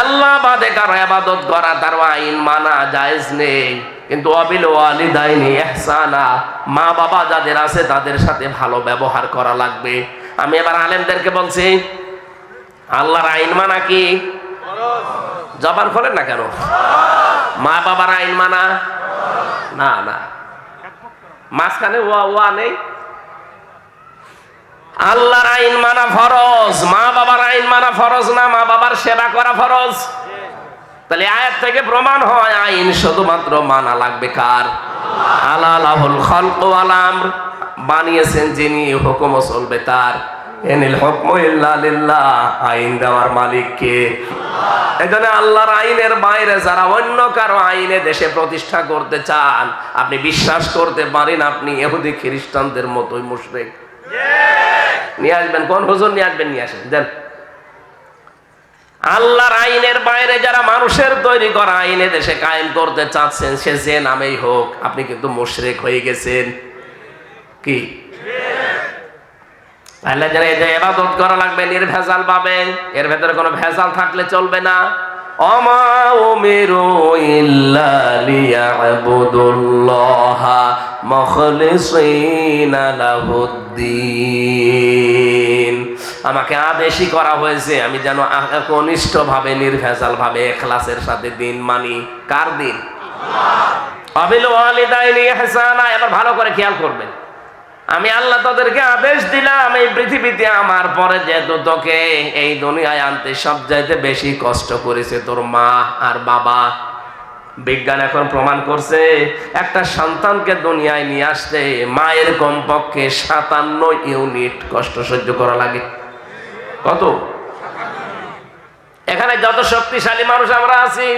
আল্লাহ বাদে কারো ইবাদত করা, তার আইন মানা জায়েজ নেই। কিন্তু ওয়াবিল ওয়ালিদাইনি ইহসানা, মা বাবা যাদের আছে তাদের সাথে ভালো ব্যবহার করা লাগবে। আমি এবার আলেমদেরকে বলছি, আল্লাহর আইন মানা কি? জবান খোলেন না কেন? মা বাবার আইন মানা না, না, মাঝখানে ওয়া নেই। আল্লাহর আইন মানা ফরজ, মা বাবার আইন মানা ফরজ না, মা বাবার সেবা করা ফরজ। তাহলে আয়াত থেকে প্রমাণ হয় আইন শুধুমাত্র মানা লাগবে কার? আল্লাহ। লাহুল খালকু ওয়াল আমর, বানিয়েছেন যিনি, হুকুমও চলবে তার। ইনিল হুকমু ইল্লা লিল্লাহ, আইন দেওয়ার মালিক কে? এজন্য আল্লাহর আইনের বাইরে যারা অন্য কারো আইনে দেশে প্রতিষ্ঠা করতে চান, আপনি বিশ্বাস করতে পারেন আপনি ইহুদি খ্রিস্টানদের মতোই মুশরিক। নিয়ে আসবেন, কোন হুজুর নিয়ে আসবেন? নিয়ে আসেন, দেন। আল্লাহর আইনের বাইরে যারা মানুষের তৈরি করা আইনে দেশে কায়েম করতে চাচ্ছেন, সে যে নামেই হোক, আপনি কিন্তু মুশরিক হয়ে গেছেন। কি? আল্লাহ যারা এই যে ইবাদত করা লাগবে নির্ভেজাল পাবেন, এর ভেতরে কোনো ভেজাল থাকলে চলবে না। ওমা উমিরু ইল্লা লিয়াবুদুল্লাহা মুখলিসিনা লাহুদ্দিন, আমাকে আদেশই করা হয়েছে আমি যেন একনিষ্ঠভাবে, নির্ভেজালভাবে, ইখলাসের সাথে দিন মানি। কার দিন? ওয়াবিল ওয়ালিদাইনি ইহসানা। এবার ভালো করে খেয়াল করবেন, আমি আল্লাহ তাদেরকে আদেশ দিলাম, এই পৃথিবীতে আমার পরে যেহেতু তোকে এই দুনিয়ায় আনতে সবচাইতে বেশি কষ্ট করেছে তোর মা আর বাবা। বিজ্ঞান এখন প্রমাণ করছে, একটা সন্তানকে দুনিয়ায় নিয়ে আসতে মায়ের কমপক্ষে 57 ইউনিট কষ্ট সহ্য করা লাগে। কত? এখানে যত শক্তিশালী মানুষ আমরা আছি,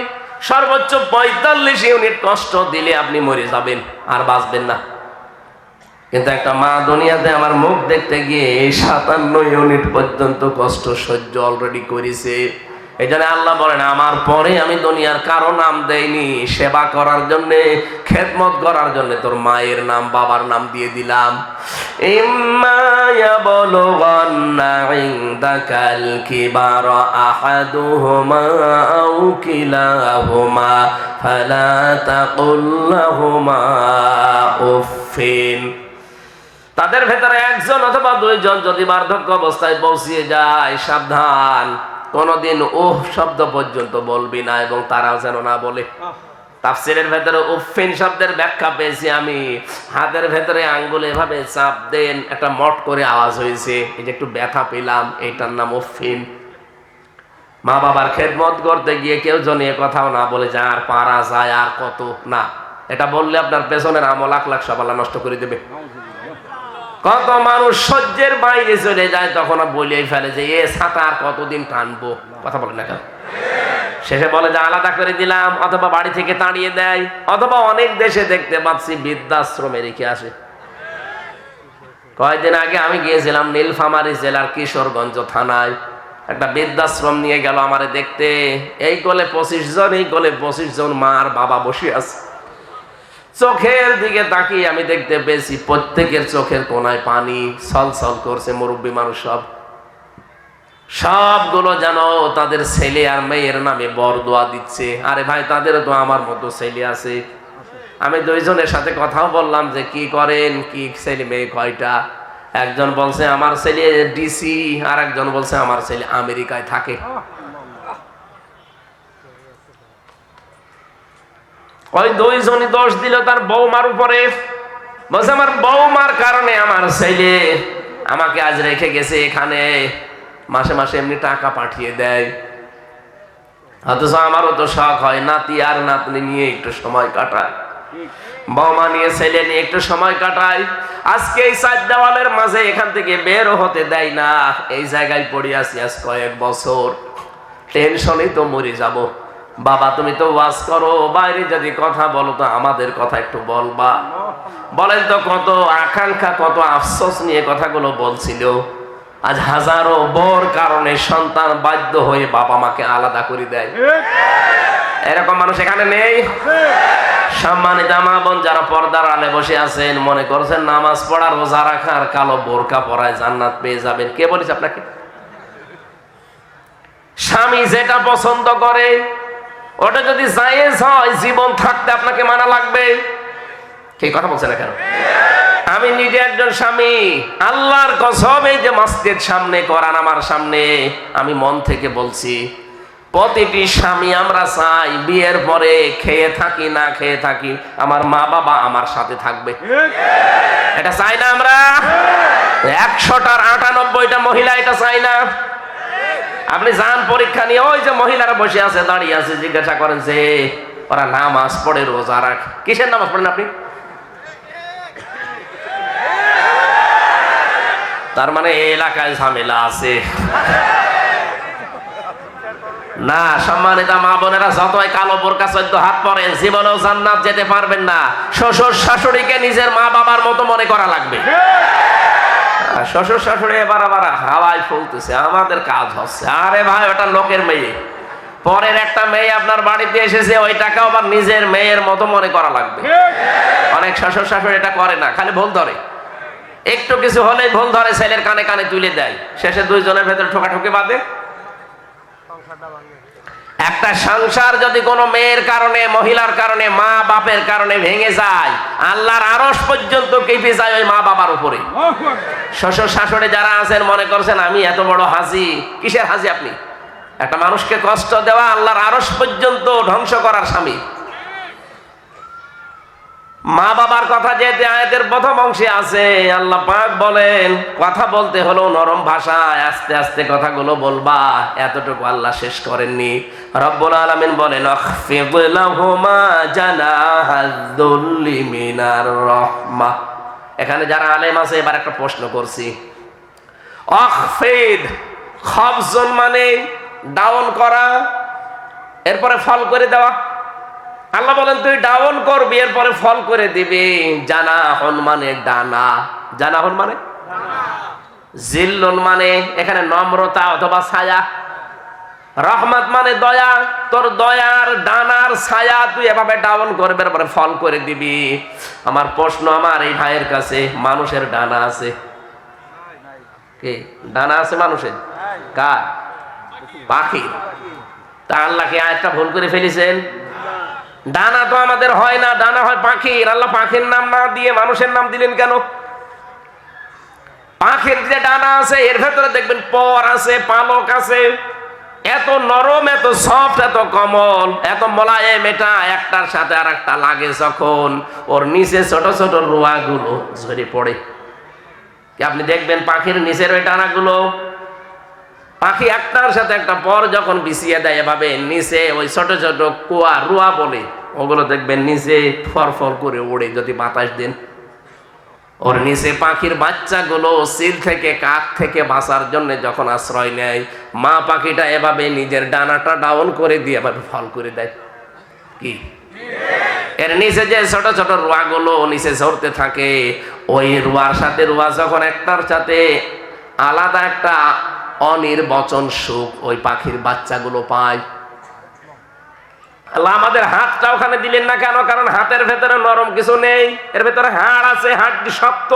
সর্বোচ্চ 45 ইউনিট কষ্ট দিলে আপনি মরে যাবেন, আর বাঁচবেন না। কিন্তু একটা মা দুনিয়াতে আমার মুখ দেখতে গিয়ে 57 ইউনিট পর্যন্ত কষ্ট সহ্য অলরেডি করেছে। এই জন্য আল্লাহ বলেন, আমার পরে আমি দুনিয়ার কারো নাম দেইনি, সেবা করার জন্যে, খেদমত করার জন্য তোর মায়ের নাম, বাবার নাম দিয়ে দিলাম। ইম্মা ইয়াবলুগান্না ইনদাকাল কিবারা আহাদুহুমা আও কিলাহুমা ফালা তাকুল লাহুমা উফিন, তাদের ভেতরে একজন অথবা দুইজন যদি বার্ধক্য অবস্থায় পৌঁছিয়ে যায়, সাবধান, কোনদিন ওহ শব্দ পর্যন্ত বলবি না, এবং তারাও যেন না বলে। তাফসীরের ভেতরে উফিন শব্দের ব্যাখ্যা পেয়েছি আমি, হাতের ভেতরে আঙ্গুলে এভাবে চাপ দেন, একটা মট করে আওয়াজ হয়েছে, এই যে একটু ব্যথা পেলাম, এইটার নাম উফিন। মা বাবার খেদমত করতে গিয়ে কেউ জনিয়ে কথাও না বলে যে আর পারা যায়, আর কত না, এটা বললে আপনার পেছনের আমল লাখ লাখ সব আল্লাহ নষ্ট করে দেবে। কত মানুষ সহ্যের বাইরে চলে যায়, তখন বলেই ফেলে যে এ ছাতা আর কতদিন টানবো। কথা বলে না কেন? শেষে বলে যে আলাদা করে দিলাম, অথবা বাড়ি থেকে তাড়িয়ে দেয়, অথবা অনেক দেশে দেখতে পাচ্ছি বৃদ্ধাশ্রমে রেখে আসে। কয়েকদিন আগে আমি গিয়েছিলাম নীলফামারী জেলার কিশোরগঞ্জ থানায়, একটা বৃদ্ধাশ্রম নিয়ে গেল আমারে দেখতে। এই কোলে 25 জন, এই কোলে 25 জন মা আর বাবা বসে আছে। চোখের দিকে তাকিয়ে আমি দেখতে পেয়েছি প্রত্যেকের চোখের কোনায় পানি ছলছল করছে। মুরব্বী মানুষ সবগুলো যেন তাদের ছেলে আর মেয়ের নামে বরদোয়া দিচ্ছে। আরে ভাই, তাদেরও তো আমার মতো ছেলে আছে। আমি দুইজনের সাথে কথাও বললাম যে কি করেন, কি ছেলে মেয়ে কয়টা। একজন বলছে আমার ছেলে ডিসি, আর একজন বলছে আমার ছেলে আমেরিকায় থাকে। ওই দুইজনই দোষ দিল তার বৌমার উপরে। বলছে আমার বৌমার কারণে আমার ছেলে আমাকে আজ রেখে গেছে এখানে, মাসে মাসে এমনি টাকা পাঠিয়ে দেয়। অথচ আমারও তো শখ হয় নাতি আর নাতনি নিয়ে একটু সময় কাটায়, বৌমা নিয়ে ছেলে নিয়ে একটু সময় কাটায়। আজকে এই চার দেওয়ালের মাঝে এখান থেকে বেরও হতে দেয় না। এই জায়গায় পড়ে আছি আজ কয়েক বছর, টেনশনে তো মরে যাব। বাবা তুমি তো ওয়াজ করো, বাইরে যদি কথা বলো তো আমাদের কথা একটু বলবা। বলেন তো কত আকাঙ্ক্ষা, কত আফসোস নিয়ে কথাগুলো বলছিল। আজ হাজারো বর কারণে সন্তান বাধ্য হয়ে বাবা মাকে আলাদা করে দেয়। এরকম মানুষ এখানে নেই? সম্মানিত মা বোন যারা পর্দার আলে বসে আছেন, মনে করছেন নামাজ পড়া, রোজা রাখা আর কালো বোরকা পরায় জান্নাত পেয়ে যাবেন। কে বলেছে আপনাকে? স্বামী যেটা পছন্দ করে ওটা যদি জায়েজ হয়, জীবন থাকতে আপনাকে মানা লাগবে। কে কথা বলছে না কেন? আমি নিজে একজন স্বামী, আল্লাহর কসম, এই যে মসজিদ সামনে, কোরআন আমার সামনে, আমি মন থেকে বলছি প্রতিটি স্বামী আমরা চাই বিয়ের পরে খেয়ে থাকি না খেয়ে থাকি আমার মা বাবা আমার সাথে থাকবে। এটা চাই না আমরা? 100টার 98টা মহিলা এটা চাই না? আপনি যান পরীক্ষা নিয়ে, ওই যে মহিলারা বসে আছে, দাঁড়িয়ে আছে, জিজ্ঞাসা করেন যে ওরা নামাজ পড়ে, রোজা রাখ, কিসের নামাজ পড়েন আপনি? তার মানে এই এলাকায় ঝামেলা আছে না। সম্মানিত মা বোনেরা, যতই কালো বোরকা 14 হাত পরেন, জীবনেও জান্নাত যেতে পারবেন না। শ্বশুর শাশুড়িকে নিজের মা বাবার মতো মনে করা লাগবে। শ্বশুর শাশুড়ি এবার আবার হাওয়ায় ফুলতেছে, আমাদের কাজ হচ্ছে। আরে ভাই, ওটা লোকের মেয়ে, পরের একটা মেয়ে আপনার বাড়িতে এসেছে, ওই টাকা আবার নিজের মেয়ের মতো মনে করা লাগবে। অনেক শ্বশুর শাশুড়ি এটা করে না, খালি ভুল ধরে, একটু কিছু হলেই ভুল ধরে, ছেলের কানে কানে তুলে দেয়, শেষে দুইজনের ভেতরে ঠোকাঠুকি বাঁধে। একটা সংসার যদি কোনো মেয়ের কারণে, মহিলার কারণে, মা বাপের কারণে ভেঙে যায়, আল্লাহর আরশ পর্যন্ত কেঁপে যায় ওই মা বাবার উপরে। শ্বশুর শাশুড়ি যারা আছেন মনে করছেন আমি এত বড় হাজি। কিসের হাজি আপনি? একটা মানুষকে কষ্ট দেওয়া আল্লাহর আরশ পর্যন্ত ধ্বংস করার স্বামী। মা বাবার কথা যে আয়াতের প্রথম অংশে আছে, আল্লাহ পাক বলেন কথা বলতে হলো নরম ভাষায়, আস্তে আস্তে কথাগুলো বলবা। এতটুকু আল্লাহ শেষ করেননি। রব্বুল আলামিন বলেন আখফিদ লাহুমা জানাহায-যুল্লি মিনার রাহমাহ। এখানে যারা আলেম আছে এবার একটা প্রশ্ন করছি। আখফিদ, খফজুন মানে ডাউন করা, এরপরে ফল করে দেওয়া। আল্লাহ বলেন তুই ডাউন করবি, এরপরে ফল করে দিবি। জানাহুন মানে ডানা, জানাহুন মানে জিল্লুন মানে এখানে নম্রতা অথবা ছায়া, রহমত মানে দয়া, তোর দয়ার ডানার ছায়া তুই এভাবে ডাউন করবে, এরপরে ফল করে দিবি। আমার প্রশ্ন আমার এই ভাইয়ের কাছে, মানুষের ডানা আছে? কি ডানা আছে মানুষের? কার? পাখির। তা আল্লাহ কি আয়াতটা ভুল করে ফেলেছেন? ডানা তো আমাদের হয় না, ডানা হয় পাখির। আল্লাহ পাখির নাম না দিয়ে মানুষের নাম দিলেন কেন? পাখির যে ডানা আছে এর ভেতরে দেখবেন পর আছে, পালক আছে, এত নরম, এত সফট, এত কোমল, এত মোলায়েম, এটা একটার সাথে আর একটা লাগে যখন ওর নিচে ছোট ছোট রোয়াগুলো ঝরে পড়ে। আপনি দেখবেন পাখির নিচের ওই ডানাগুলো, পাখি একটার সাথে একটা পর যখন বিছিয়ে দেয় এভাবে নিচে ওই ছোট ছোট কুয়া, রুয়া বলে, ওগুলো দেখবেন নিচে ফরফর করে ওড়ে যদি বাতাস দেন। ওর নিচে পাখির বাচ্চাগুলো সিল থেকে, কাক থেকে বাঁচার জন্য যখন আশ্রয় নেয়, মা পাখিটা এভাবে নিজের ডানাটা ডাউন করে দিয়ে এভাবে ফল করে দেয়। কি এর নিচে যে ছোট ছোট রুয়াগুলো নিচে ঝরতে থাকে, ওই রুয়ার সাথে রুয়া যখন একটার সাথে আলাদা একটা অনির্বচন সুখ ওই পাখির বাচ্চাগুলো পায়। আল্লাহ আমাদের হাতটা ওখানে দিলেন না কেন? কারণ হাতের ভেতরে নরম কিছু নেই, এর ভেতরে হাড় আছে, হাড়টি শক্ত।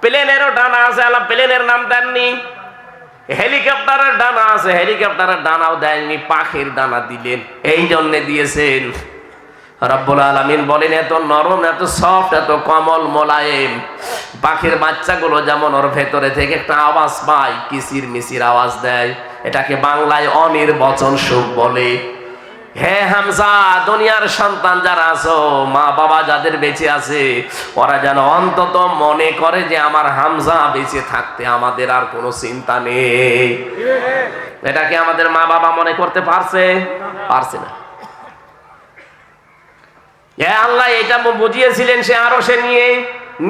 প্লেনেরও ডানা আছে, আল্লাহ প্লেনের নাম দেননি। হেলিকপ্টারের ডানা আছে, হেলিকপ্টারের ডানাও দেননি, পাখির ডানা দিলেন। এই জন্য দিয়েছেন। রব্বুল আলামিন বলেন এত নরম, এত সফট, এত কোমল মোলায়েম। পাখির বাচ্চাগুলো যেমন ওর ভেতরে থেকে একটা আওয়াজ পায়, কিচির মিচির আওয়াজ দেয়, এটাকে বাংলায় অনির্বচন সুখ বলে। হে হামজা, দুনিয়ার সন্তান যারা আছো, মা বাবা যাদের বেঁচে আছে, ওরা যেন অন্তত মনে করে যে আমার হামজা বেঁচে থাকতে আমাদের আর কোনো চিন্তা নেই। এটাকে আমাদের মা বাবা মনে করতে পারছে? পারছে না। আল্লাহ এটা বুঝিয়েছিলেন সে আরো সে নিয়ে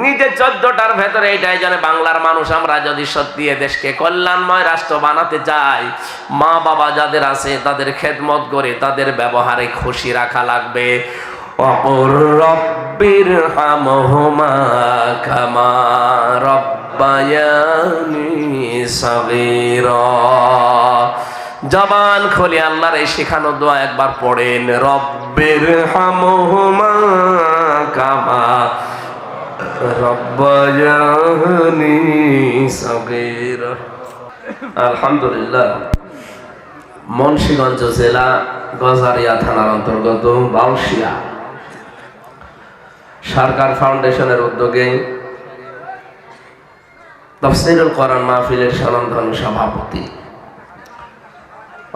নিজে 14টার ভেতরে। এটাই জানে বাংলার মানুষ আমরা যদি সত্যি দেশকে কল্যাণময় রাষ্ট্র বানাতে চাই, মা বাবা যাদের আছে তাদের খেদমত করে তাদের ব্যবহারে খুশি রাখা লাগবে। অপর রব্বির হামহুমা কামা রব্বায়ানি সগীরা। জবান খুলে আল্লাহর এই শেখানো দোয়া একবার পড়েন, রব্বির হামহুমা কামা রব্বায়ানি সগীরা। আলহামদুলিল্লাহ। মুন্সিগঞ্জ জেলা গজারিয়া থানার অন্তর্গত বাউশিয়া সরকার ফাউন্ডেশনের উদ্যোগে তাফসীরুল কোরআন মাহফিলের স্বনামধন্য সভাপতি,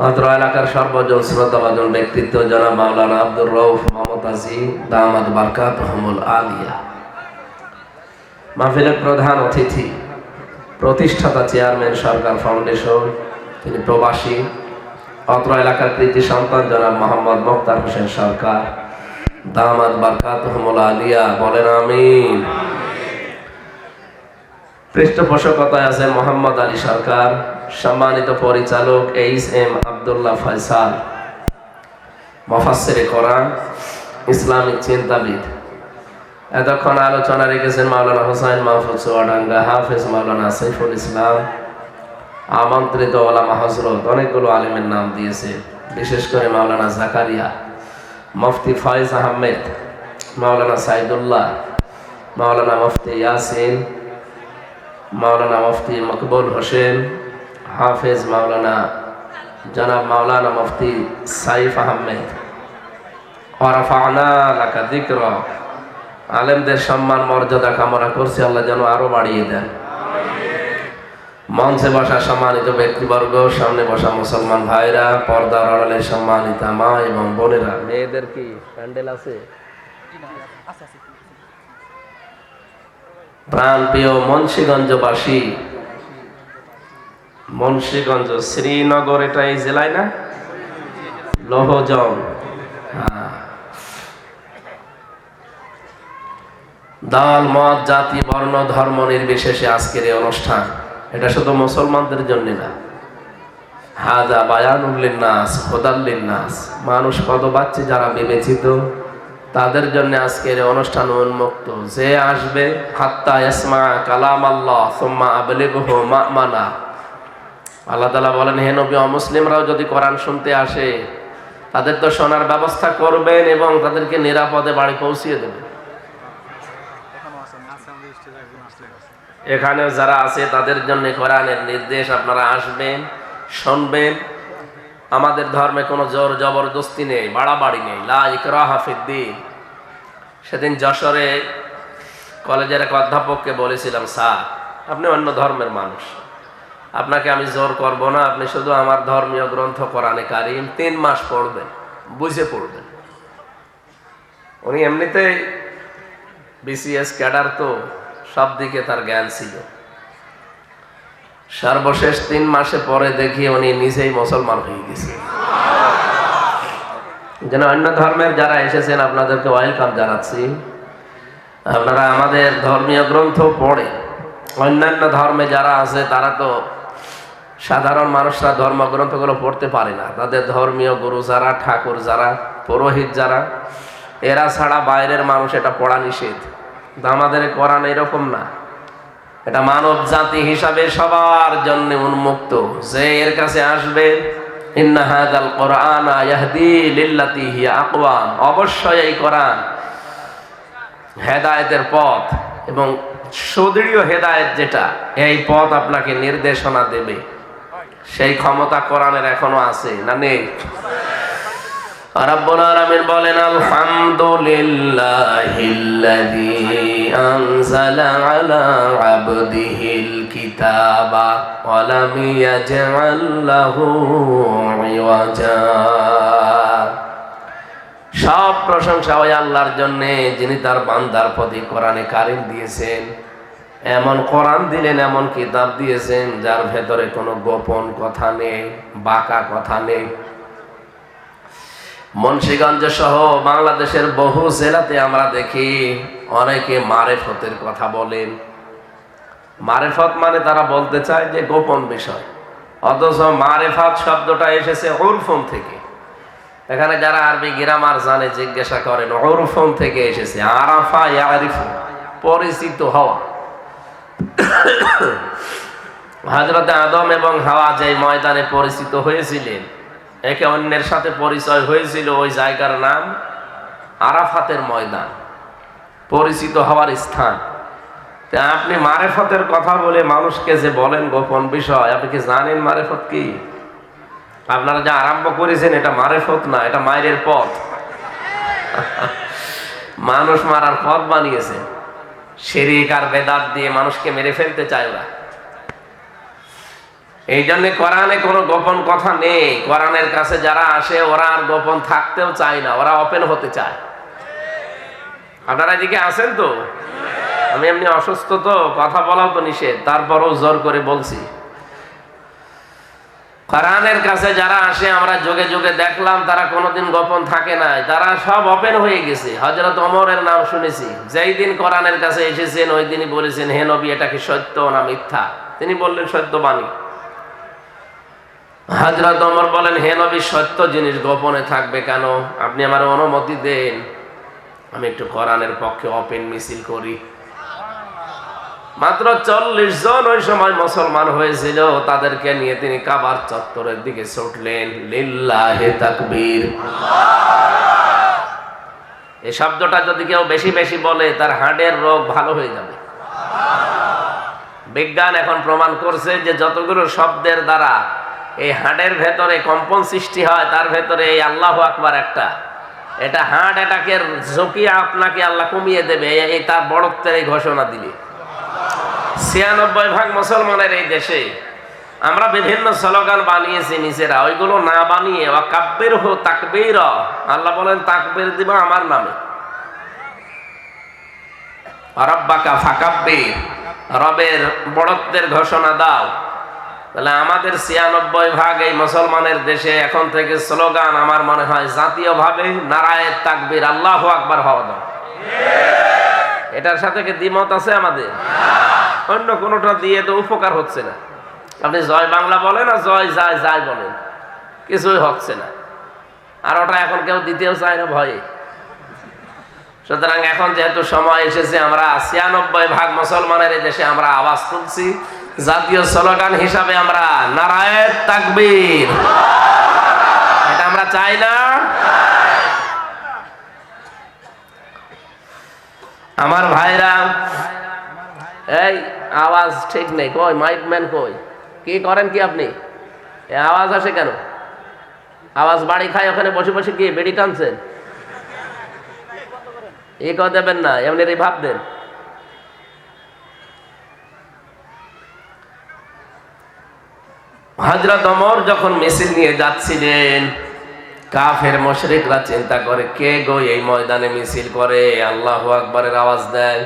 অত্র এলাকার সর্বজন শ্রদ্ধাভাজন ব্যক্তিত্ব জনাব মাওলানা আব্দুর রউফ মমতাজি দামাত বারকাতুহুমুল আলিয়া, মাহফিলের প্রধান অতিথি, প্রতিষ্ঠাতা চেয়ারম্যান সরকার ফাউন্ডেশন, তিনি প্রবাসী, অত্র এলাকার কৃতি সন্তান জনাব মোহাম্মদ মুখতার হোসেন সরকার দামাত বারকাতুহুমুল আলিয়া, বলেন আমিন। পৃষ্ঠপোষকতায় আছেন মোহাম্মদ আলী সরকার, সম্মানিত পরিচালক এইচ.এম. আব্দুল্লাহ ফয়সাল, মুফাসসিরে কোরআন, ইসলামিক চিন্তাবিদ। এতক্ষণ আলোচনা রেখেছেন মাওলানা হোসাইন মাহফুজ চুয়াডাঙ্গা, হাফেজ মাওলানা সাইফুল ইসলাম, আমন্ত্রিত ওলামা হযরত, অনেকগুলো আলেমের নাম দিয়েছে, বিশেষ করে মাওলানা জাকারিয়া, মুফতি ফয়েজ আহমেদ, মাওলানা সাইদুল্লাহ, মাওলানা মুফতি ইয়াসিন, মাওলানা মুফতি মকবুল হোসেন, হাফেজ মাওলানা জনাব মাওলানা মুফতি সাইফ আহমেদ। ওয়া রাফা'না লাকা যিকরা। আলেমদের সম্মান মর্যাদা কামনা করছি আল্লাহ যেন আরো বাড়িয়ে দেন। মঞ্চে বসা সম্মানিত ব্যক্তিবর্গ, সামনে বসা মুসলমান ভাইরা, পর্দার আড়ালে সম্মানিত মা এবং বোনেরা, মেয়েদের কি প্যান্ডেল আছে? প্রাণপ্রিয় মুন্সিগঞ্জবাসী, মুন্সিগঞ্জ শ্রীনগর, এটা এই জেলায় না? লৌহজং। দল মত জাতি বর্ণ ধর্ম নির্বিশেষে আজকের এই অনুষ্ঠান, এটা শুধু মুসলমানদের জন্য না, হাযা বায়ানুল লিন্নাস হুদাল লিন্নাস, মানুষ পদবাচ্চী যারা বিবেচিত তাদের জন্য আজকের এই অনুষ্ঠান উন্মুক্ত। যে আসবে হাত্তা ইয়াসমা কালাম আল্লাহ সুম্মা আবলিগহু মা'মানা। আল্লাহ তাআলা বলেন, হে নবী, অমুসলিমরাও যদি কোরআন শুনতে আসে তাদের তো শোনার ব্যবস্থা করবেন এবং তাদেরকে নিরাপদে বাড়ি পৌঁছিয়ে দেবেন। এখানে যারা আছে তাদের জন্য কোরআনের নির্দেশ, আপনারা আসবেন, শুনবেন। আমাদের ধর্মে কোনো জোর জবরদস্তি নেই, বাড়াবাড়ি নেই, লা ইকরাহা ফিদ্দীন। সেদিন যশোরে কলেজের এক অধ্যাপককে বলেছিলাম, স্যার আপনি অন্য ধর্মের মানুষ, আপনাকে আমি জোর করব না, আপনি শুধু আমার ধর্মীয় গ্রন্থ কোরআনে কারিম 3 মাস পড়বেন, বুঝে পড়বেন। উনি এমনিতেই বিসিএস ক্যাডার, তো সব দিকে তার জ্ঞান ছিল। সর্বশেষ 3 মাসে পরে দেখি উনি নিজেই মুসলমান হয়ে গেছে। যেন অন্য ধর্মের যারা এসেছেন আপনাদেরকে ওয়েলকাম জানাচ্ছি। আপনারা আমাদের ধর্মীয় গ্রন্থ পড়ে, অন্যান্য ধর্মে যারা আছে তারা তো সাধারণ মানুষরা ধর্মগ্রন্থগুলো পড়তে পারে না, তাদের ধর্মীয় গুরু যারা, ঠাকুর যারা, পুরোহিত যারা, এরা ছাড়া বাইরের মানুষ এটা পড়া নিষেধ। আমাদের কোরআন এরকম না, এটা মানব জাতি হিসাবে সবার জন্য উন্মুক্ত। যে এর কাছে আসবে ইন্না হাযাল কুরআনা ইয়াহদি লিল্লাতী হিয়া আকওয়াম, অবশ্যই এই কোরআন হেদায়েতের পথ এবং সুদৃঢ় হেদায়েত, যেটা এই পথ আপনাকে নির্দেশনা দেবে, সেই ক্ষমতা কোরআনের এখনো আছে না নেই? রব্বুল আলামিন বলেন আলহামদুলিল্লাহিল্লাযী আনজালা আলা আবদিহিল কিতাবা ওয়া লাম ইয়াজআল লাহু ইওয়াজা। সব প্রশংসা ওই আল্লাহর জন্য যিনি তার বান্দার প্রতি কোরআনে কারীম দিয়েছেন, এমন কোরআন দিলেন, এমন কিতাব দিয়েছেন যার ভেতরে কোনো গোপন কথা নেই, বাঁকা কথা নেই। মুন্সিগঞ্জ সহ বাংলাদেশের বহু জেলাতে আমরা দেখি অনেকে মারেফতের কথা বলেন। মারেফত মানে তারা বলতে চায় যে গোপন বিষয়, অথচ মারেফত শব্দটা এসেছে উরফুন থেকে। এখানে যারা আরবি গ্রামার জানে জিজ্ঞাসা করেন, উরফুন থেকে এসেছে, আরাফা ইয়ারিফু, পরিচিত হওয়া। হযরত আদম এবং হাওয়া যে ময়দানে পরিচিত হয়েছিলেন, একে অন্যের সাথে পরিচয় হয়েছিল, ওই জায়গার নাম আরাফাতের ময়দান, পরিচিত হওয়ার স্থান। তা আপনি মারেফতের কথা বলে মানুষকে যে বলেন গোপন বিষয়, আপনি কি জানেন মারেফত কি? আপনারা যা আরম্ভ করেছেন এটা মারেফত না, এটা মায়ের পথ। মানুষ মারার পথ বানিয়েছে, শিরক আর বেদাত দিয়ে মানুষকে মেরে ফেলতে চায় ওরা। এই জন্য কোরআনে কোনো গোপন কথা নেই। কোরআনের কাছে যারা আসে ওরা আর গোপন থাকতেও চায় না, ওরা ওপেন হতে চায়। আপনারা এদিকে আছেন তো? আমি এমনি অসুস্থ তো, কথা বলাও তো নিষেধ, তারপরও জোর করে বলছি। কোরআনের কাছে যারা আসে আমরা যুগে যুগে দেখলাম তারা কোনোদিন গোপন থাকে না, তারা সব ওপেন হয়ে গেছে। হযরত ওমরের নাম শুনেছি, যেই দিন কোরআনের কাছে এসেছেন ওই দিনই বলেছেন, হে নবী এটা কি সত্য না মিথ্যা? তিনি বললেন সত্যবাণী। হযরত ওমর বলেন, হে নবী সত্য জিনিস গোপনে থাকবে কেন? আপনি আমার অনুমতি দেন আমি একটু কোরআনের পক্ষে ওপেন মিছিল করি। মাত্র 40 জন ওই সময় মুসলমান হয়েছিল, তাদেরকে নিয়ে তিনি কাবার চত্বরের দিকে ছুটলেন। লিল্লাহি তাকবীর। এই শব্দটা যদি কেউ বেশি বেশি বলে তার হার্টের রোগ ভালো হয়ে যাবে। বিজ্ঞান এখন প্রমাণ করছে যে যতগুলো শব্দের দ্বারা এই হার্টের ভেতরে কম্পন সৃষ্টি হয়, তার ভেতরে এই আল্লাহু আকবার একটা, এটা হার্ট অ্যাটাকের ঝুঁকি আপনাকে আল্লাহ কমিয়ে দেবে, এই তার বড়ত্বের এই ঘোষণা দিবে। 96% মুসলমানের এই দেশে আমরা বিভিন্ন স্লোগান বানিয়েছি নিজেরা, ওইগুলো না বানিয়ে ওয়াকাব্বির হু তাকবীর, আল্লাহ বলেন তাকবীর দিব আমার নামে। রাব্বাকা ফাকাব্বির, রবের বড়ত্বের ঘোষণা দাও। তাহলে আমাদের 96% এই মুসলমানের দেশে এখন থেকে স্লোগান আমার মনে হয় জাতীয়ভাবে নারায়ে তাকবীর, আল্লাহু আকবার হওয়া দাও। এটার সাথে কি দ্বিমত আছে আমাদের? অন্য কোনোটা দিয়ে তো উপকার হচ্ছে না। আপনি জয় বাংলা বলেন আর জয় যায় যায় বলেন, কিছুই হচ্ছে না। আর ওটা এখন কেউ দিতেও চায় না ভয়ে। সুতরাং এখন যেহেতু সময় এসেছে, আমরা 96% মুসলমানের এই দেশে আমরা আওয়াজ তুলছি, জাতীয় স্লোগান হিসাবে আমরা নারায়ে তাকবীর, এটা আমরা চাই না। আমার ভাইরা, এই আওয়াজ ঠিক নেই, কই মাইক ম্যান কই? কি করেন কি আপনি? এই আওয়াজ আসে কেন? আওয়াজ বাড়ি খায়, ওখানে বসে বসে গিয়ে বেড়ি টানছেন। এই কথা দেবেন না, এমনি ভাব দেন। হযরত ওমর যখন মিছিল নিয়ে যাচ্ছিলেন, কাফের মুশরিকরা চিন্তা করে কে গো এই ময়দানে মিছিল করে, আল্লাহু আকবারের আওয়াজ দেয়।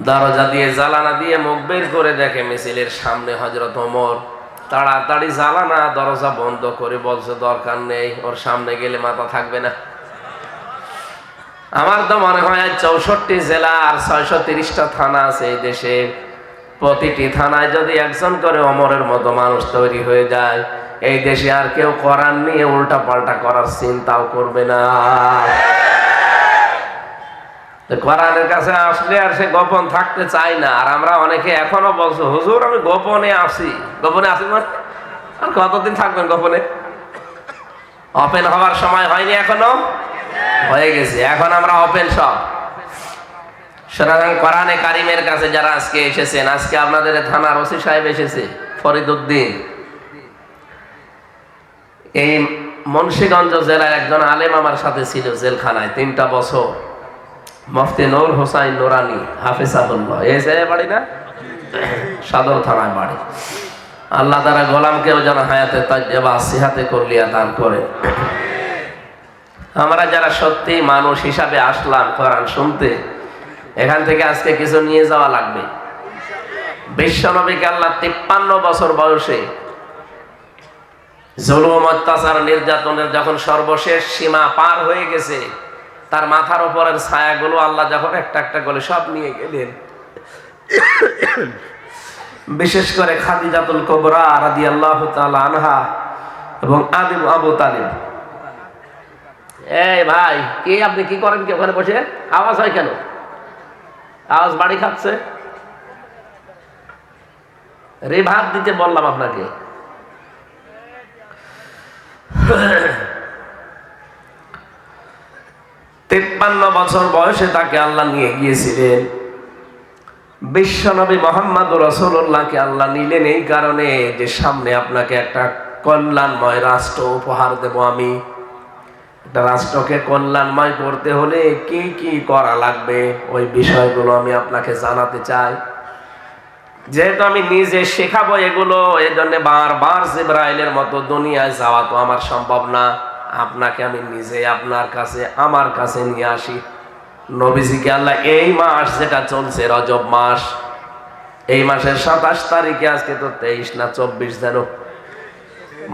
দরজা দিয়ে জালানা দিয়ে মুখ বের করে দেখে মিছিলের সামনে হযরত ওমর। তাড়াতাড়ি জালানা দরজা বন্ধ করে বলছে দরকার নেই, ওর সামনে গেলে মাথা থাকবে না। আমার তো মনে হয় 64 জেলা আর 630টা থানা আছে এই দেশে, প্রতিটি থানায় যদি একজন করে ওমরের মতো মানুষ তৈরি হয়ে যায়, এই দেশে আর কেউ কোরআন নিয়ে উল্টা পাল্টা করার চিন্তাও করবে না। কোরআনের কাছে আসলে আর সে গোপন থাকতে চায় না। আর আমরা অনেকে এখনো বলছো হুজুর আমি গোপনে আসি। গোপনে আসি মানে আর কতদিন থাকবেন গোপনে? ওপেন হওয়ার সময় হয়নি এখনো, হয়ে গেছে। এখন আমরা ওপেন সব। সুতরাং কোরআনে কারিমের কাছে যারা আজকে এসেছেন, আজকে আপনাদের থানার ওসি সাহেব এসেছে ফরিদ উদ্দিন, এই মুন্সিগঞ্জ জেলার একজন আলেম আমার সাথে ছিল জেলখানায় 3টা বছর, মুফতি নূর হোসাইন নুরানি হাফিজাহুল্লাহ। এই জায়গায় বাড়ি না, সদর থানায় বাড়ি। আল্লাহ তারা গোলামকেও যেন হায়াতে তাজ্জাবা সিহাতে করলিয়া দান করে। আমরা যারা সত্যি মানুষ হিসাবে আসলাম কোরআন শুনতে, এখান থেকে আজকে কিছু নিয়ে যাওয়া লাগবে। বিশ্বনবীকে আল্লাহ 53 বছর বয়সে জুলুম, অত্যাচার, নির্যাতনের যখন সর্বশেষ সীমা পার হয়ে গেছে, তার মাথার উপরের ছায়াগুলো আল্লাহ যখন একটা একটা করে সব নিয়ে গেলেন, বিশেষ করে খাদিজাতুল কুবরা রাদিয়াল্লাহু তাআলা আনহা এবং আবু তালিব। এই ভাই, কি আপনি কি করেন কি ওখানে বসে? আওয়াজ হয় কেন? আওয়াজ বাড়ি খাচ্ছে। রিভাব দিতে বললাম আপনাকে। 53 বছর বয়সে তাকে আল্লাহ নিয়ে গিয়েছিলেন। বিশ্বনবী মুহাম্মদুর রাসূলুল্লাহকে আল্লাহ নিলেন এই কারণে যে সামনে আপনাকে একটা কল্যাণময় রাষ্ট্র উপহার দেব আমি। একটা রাষ্ট্রকে কল্যাণময় করতে হলে কি কি করা লাগবে ওই বিষয়গুলো আমি আপনাকে জানাতে চাই। যেহেতু আমি নিজে শেখাবো এগুলো, এই জন্য বারবার জিবরাইলের মতো দুনিয়ায় যাওয়া তো আমার সম্ভব না। আপনাকে আমি নিজে আপনার কাছে, আমার কাছে নিয়ে আসি। নবীজিকে আল্লাহ এই মাস যেটা চলছে রজব মাস, এই মাসের 27 তারিখে, আজকে তো 23 না 24 যেন,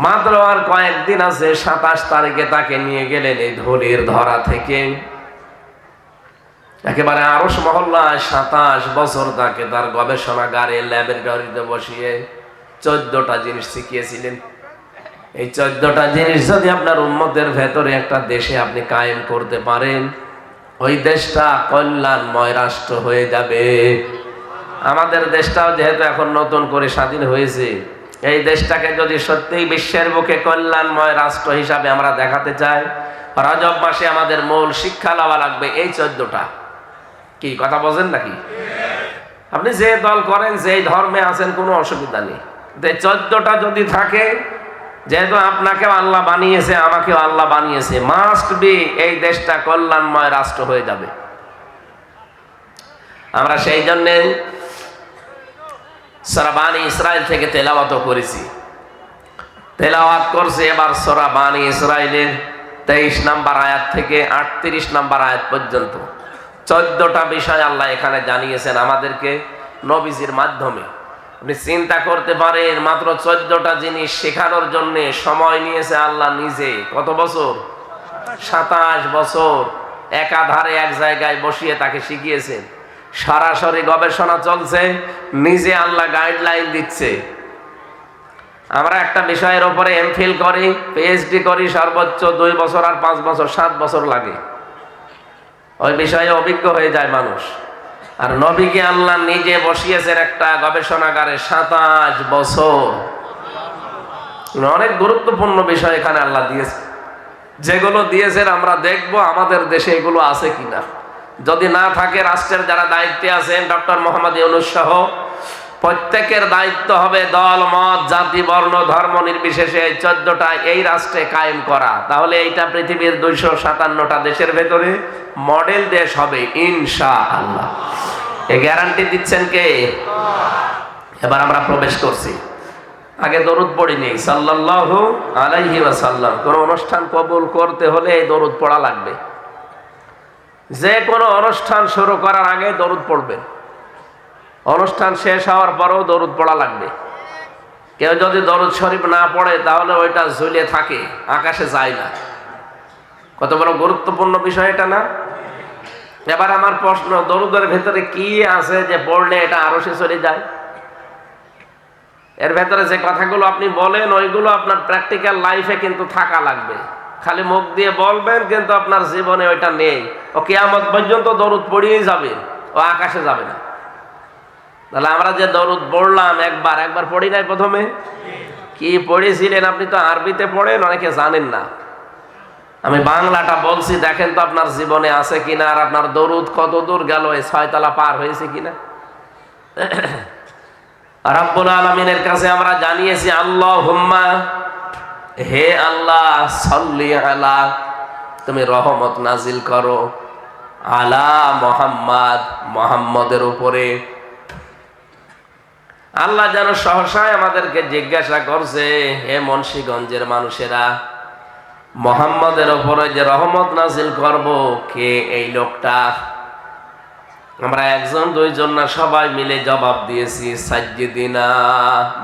মাত্র আর কয়েকদিন আছে। 27 তারিখে তাকে নিয়ে গেলেন এই ধুলির ধরা থেকে একেবারে আরশ মহল্লায়। 27 বছর তাকে তার গবেষণাগারে ল্যাবরেটরিতে বসিয়ে 14টা জিনিস শিখিয়েছিলেন। এই 14টা জিনিস যদি আপনার উম্মতের ভেতরে একটা দেশে আপনি কায়েম করতে পারেন, ওই দেশটা কল্যাণময় রাষ্ট্র হয়ে যাবে। আমাদের দেশটাও যেহেতু এখন নতুন করে স্বাধীন হয়েছে, এই দেশটাকে যদি সত্যিই বিশ্বের বুকে কল্যাণময় রাষ্ট্র হিসাবে আমরা দেখাতে চাই, রজব মাসে আমাদের মূল শিক্ষা লওয়া লাগবে এই 14টা। কি কথা বলেন নাকি? আপনি যে দল করেন, যেই ধর্মে আছেন, কোনো অসুবিধা নেই। 14টা যদি থাকে, যেহেতু আপনাকেও আল্লাহ বানিয়েছে, আমাকেও আল্লাহ বানিয়েছে, মাস্ট বি এই দেশটা কল্যাণময় রাষ্ট্র হয়ে যাবে। আমরা সেই জন্যে সূরা বানী ইসরাইল থেকে তেলাওয়াত করেছি। তেলাওয়াত করছি এবার সূরা বানী ইসরাইলের 23 নম্বর আয়াত থেকে 38 নম্বর আয়াত পর্যন্ত 14টা বিষয় আল্লাহ এখানে জানিয়েছেন আমাদেরকে নবীজির মাধ্যমে। আপনি চিন্তা করতে পারেন, মাত্র 14টা জিনিস শেখানোর জন্য সময় নিয়েছে আল্লাহ নিজে। কত বছর? 27 বছর একাধারে এক জায়গায় বসিয়ে তাকে শিখিয়েছেন। সরাসরি গবেষণা চলছে, নিজে আল্লাহ গাইডলাইন দিচ্ছে। আমরা একটা বিষয়ের উপরে এমফিল করি, পিএইচডি করি, সর্বোচ্চ 2 বছর আর 5 বছর 7 বছর লাগে। ওই বিষয়ে অভিজ্ঞ হয়ে যায় মানুষ। আর নবীকে আল্লাহ নিজে বসিয়েছেন একটা গবেষণাগারে 27 বছর। অনেক গুরুত্বপূর্ণ বিষয় এখানে আল্লাহ দিয়েছে। যেগুলো দিয়েছেন আমরা দেখব আমাদের দেশে এগুলো আছে কিনা। যদি না থাকে, রাষ্ট্রের যারা দায়িত্বে আছেন, ডক্টর মোহাম্মদ ইউনূস সহ প্রত্যেকের দায়িত্ব হবে দল, মত, জাতি, বর্ণ, ধর্ম নির্বিশেষে এই 14টা এই রাষ্ট্রে কায়েম করা। তাহলে এইটা পৃথিবীর 257টা দেশের ভেতরে মডেল দেশ হবে ইনশাআল্লাহ। এই গ্যারান্টি দিচ্ছেন কে? এবার আমরা প্রবেশ করছি। আগে দরুদ পড়ি নেই সাল্লাল্লাহু আলাইহি ওয়াসাল্লাম। কোন অনুষ্ঠান কবুল করতে হলে এই দরুদ পড়া লাগবে। যে কোনো অনুষ্ঠান শুরু করার আগে দরুদ পড়বেন, অনুষ্ঠান শেষ হওয়ার পরেও দরুদ পড়া লাগবে। কেউ যদি দরুদ শরীফ না পড়ে তাহলে ওইটা ঝুলে থাকে, আকাশে যায় না। কত বড় গুরুত্বপূর্ণ বিষয় এটা না? এবার আমার প্রশ্ন, দরুদের ভেতরে কি আছে যে পড়লে এটা আরশে চলে যায়? এর ভেতরে যে কথাগুলো আপনি বলেন ওইগুলো আপনার প্র্যাকটিক্যাল লাইফে কিন্তু থাকা লাগবে। খালি মুখ দিয়ে বলবেন কিন্তু আপনার জীবনে ওইটা নেই। ও কিয়ামত পর্যন্ত দরুদ পড়িয়েই যাবে, ও আকাশে যাবে না। তাহলে আমরা যে দরুদ পড়লাম, একবার পড়ি নাই প্রথমে? কি পড়েছিলেন? আপনি তো আরবিতে পড়েন, অনেকে জানেন না। আমি বাংলাটা বলছি, দেখেন তো আপনার জীবনে আছে কিনা, আর আপনার দরুদ কত দূর গেল, এই 6 তলা পার হয়েছে কিনা। রাব্বুল আলামিনের কাছে আমরা জানিয়েছি, আল্লাহুম্মা, হে আল্লাহ, সাল্লি আলা, তুমি রহমত নাজিল করো, আলা মুহাম্মদ, মুহাম্মদের উপরে। আল্লাহ যেন সহসায় আমাদেরকে জিজ্ঞাসা করছে, হে মুন্সিগঞ্জের মানুষেরা, মুহাম্মদের উপরে যে রহমত নাজিল করব, কে এই লোকটা? আমরা একজন দুইজন না, সবাই মিলে জবাব দিয়েছি, সাজ্জিদিনা,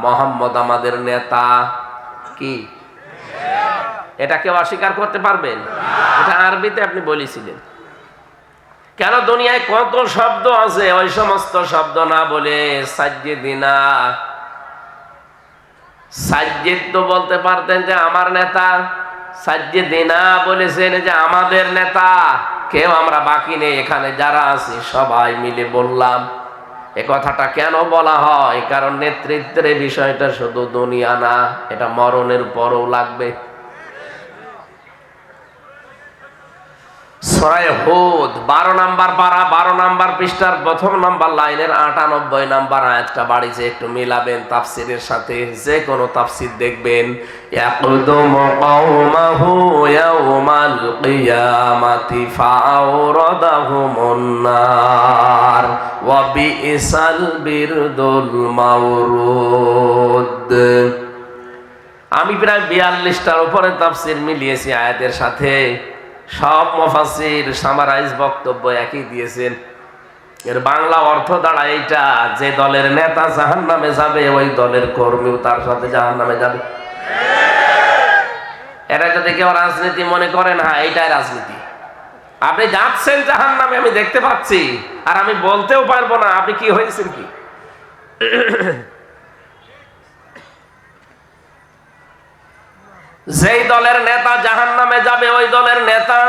মুহাম্মদ আমাদের নেতা। কি এটা কেউ অস্বীকার করতে পারবেন? এটা আরবিতে আপনি বলেছিলেন। কেন? দুনিয়ায় কত শব্দ আছে, ওই সমস্ত শব্দ না বলে সাজ্জিদিনা, সাজ্জিদ তো বলতে পারতেন যে আমার নেতা, সাজ্জিদিনা বলেছেন যে আমাদের নেতা। কেউ আমরা বাকি নেই, এখানে যারা আছি সবাই মিলে বললাম। এ কথাটা কেন বলা হয়? কারণ নেতৃত্বের বিষয়টা শুধু দুনিয়া না, এটা মরণের পরও লাগবে। সূরা হুদ 12 নাম্বার পারা, 12 নাম্বার পৃষ্ঠার 1ম নাম্বার লাইনের 98 নাম্বার আয়াতটা বাড়িছে, একটু মিলাবেন তাফসীরের সাথে। যে কোনো তাফসীর দেখবেন, ইয়াকুদুমু কওমাহু ইয়াউমাল কিয়ামাতি ফাআওরাদাহুমুন নার ওয়া বিইসাল বিরদুল মাওরুদ। আমি প্রায় 42টার উপরে তাফসীর মিলিয়েছি আয়াতের সাথে। সব মুফাসসির সামারাইজ বক্তব্য একই দিয়েছেন। এর বাংলা অর্থ দাঁড়ায় এইটা, যে দলের নেতা জাহান্নামে যাবে, ওই দলের কর্মীও তার সাথে জাহান্নামে যাবে। এটা যদি কেউ রাজনীতি মনে করেন, হ্যাঁ এইটাই রাজনীতি। আপনি যাচ্ছেন জাহান্নামে, আমি দেখতে পাচ্ছি, আর আমি বলতেও পারবো না আপনি কি হয়েছেন কি। যেই দলের নেতা জাহান্নামে যাবে, ওই দলের নেতা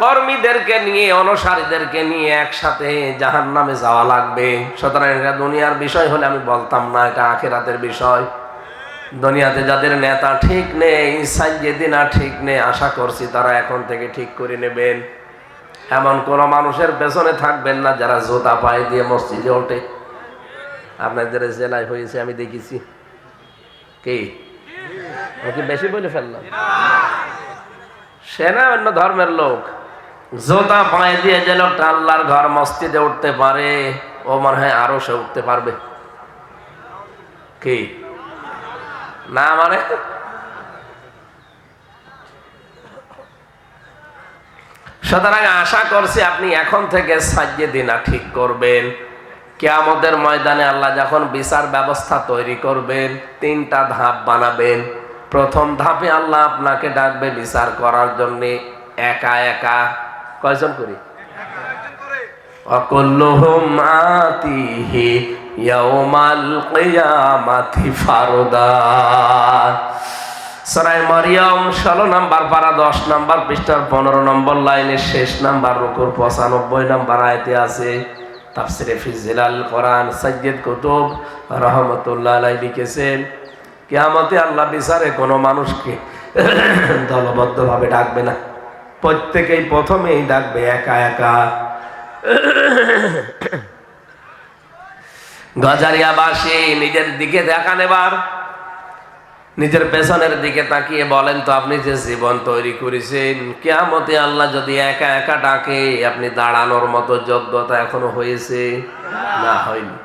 কর্মীদেরকে নিয়ে, অনুসারীদেরকে নিয়ে একসাথে জাহান্নামে যাওয়া লাগবে। সুতরাং এটা দুনিয়ার বিষয় হলে আমি বলতাম না, এটা আখিরাতের বিষয়। দুনিয়াতে যাদের নেতা ঠিক নেই, সাজ্জিদিনা ঠিক নেই, আশা করছি তারা এখন থেকে ঠিক করে নেবেন। এমন কোন মানুষের পেছনে থাকবেন না যারা জুতা পায়ে দিয়ে মসজিদে ওঠে। আপনাদের জেলায় হয়েছে, আমি দেখেছি। কি বেশি বলে ফেললাম? সে না অন্য ধর্মের লোক, জোতা পায়ে দিয়ে যে লোকটা আল্লাহর ঘর মসজিদে উঠতে পারে, ও মনে হয় আরো সে উঠতে পারবে। কি না মানে? সুতরাং আশা করছি আপনি এখন থেকে সাজ্জিদিনা ঠিক করবেন। কিয়ামতের ময়দানে আল্লাহ যখন বিচার ব্যবস্থা তৈরি করবেন, 3টা ধাপ বানাবেন। প্রথম ধাপে আল্লাহ আপনাকে ডাকবে বিচার করার জন্য একা একা। কয়জন করি? অকুল্লুহুম আতিহি ইয়াউমাল কিয়ামাতি ফারদা। সূরা মারইয়াম 16 নাম্বার পারা, 10 নাম্বার পৃষ্ঠার 15 নম্বর লাইনের শেষ নাম্বার রুকুর 95 নাম্বার আয়াতে আছে। তাফসিরে ফি জিলাল কোরআন সাইয়্যিদ কুতুব রাহমাতুল্লাহ আলাইহি লিখেছেন, কিয়ামতে আল্লাহ বিচারে কোনো মানুষকে দলবদ্ধভাবে ডাকবে না, প্রত্যেকেই প্রথমেই ডাকবে একা একা। গজারিয়াবাসী নিজের দিকে দেখান, এবার নিজের পেছনের দিকে তাকিয়ে বলেন তো, আপনি যে জীবন তৈরি করেছেন, কিয়ামতে আল্লাহ যদি একা একা ডাকে, আপনি দাঁড়ানোর মতো যোগ্যতা এখনো হয়েছে? না, হয়নি।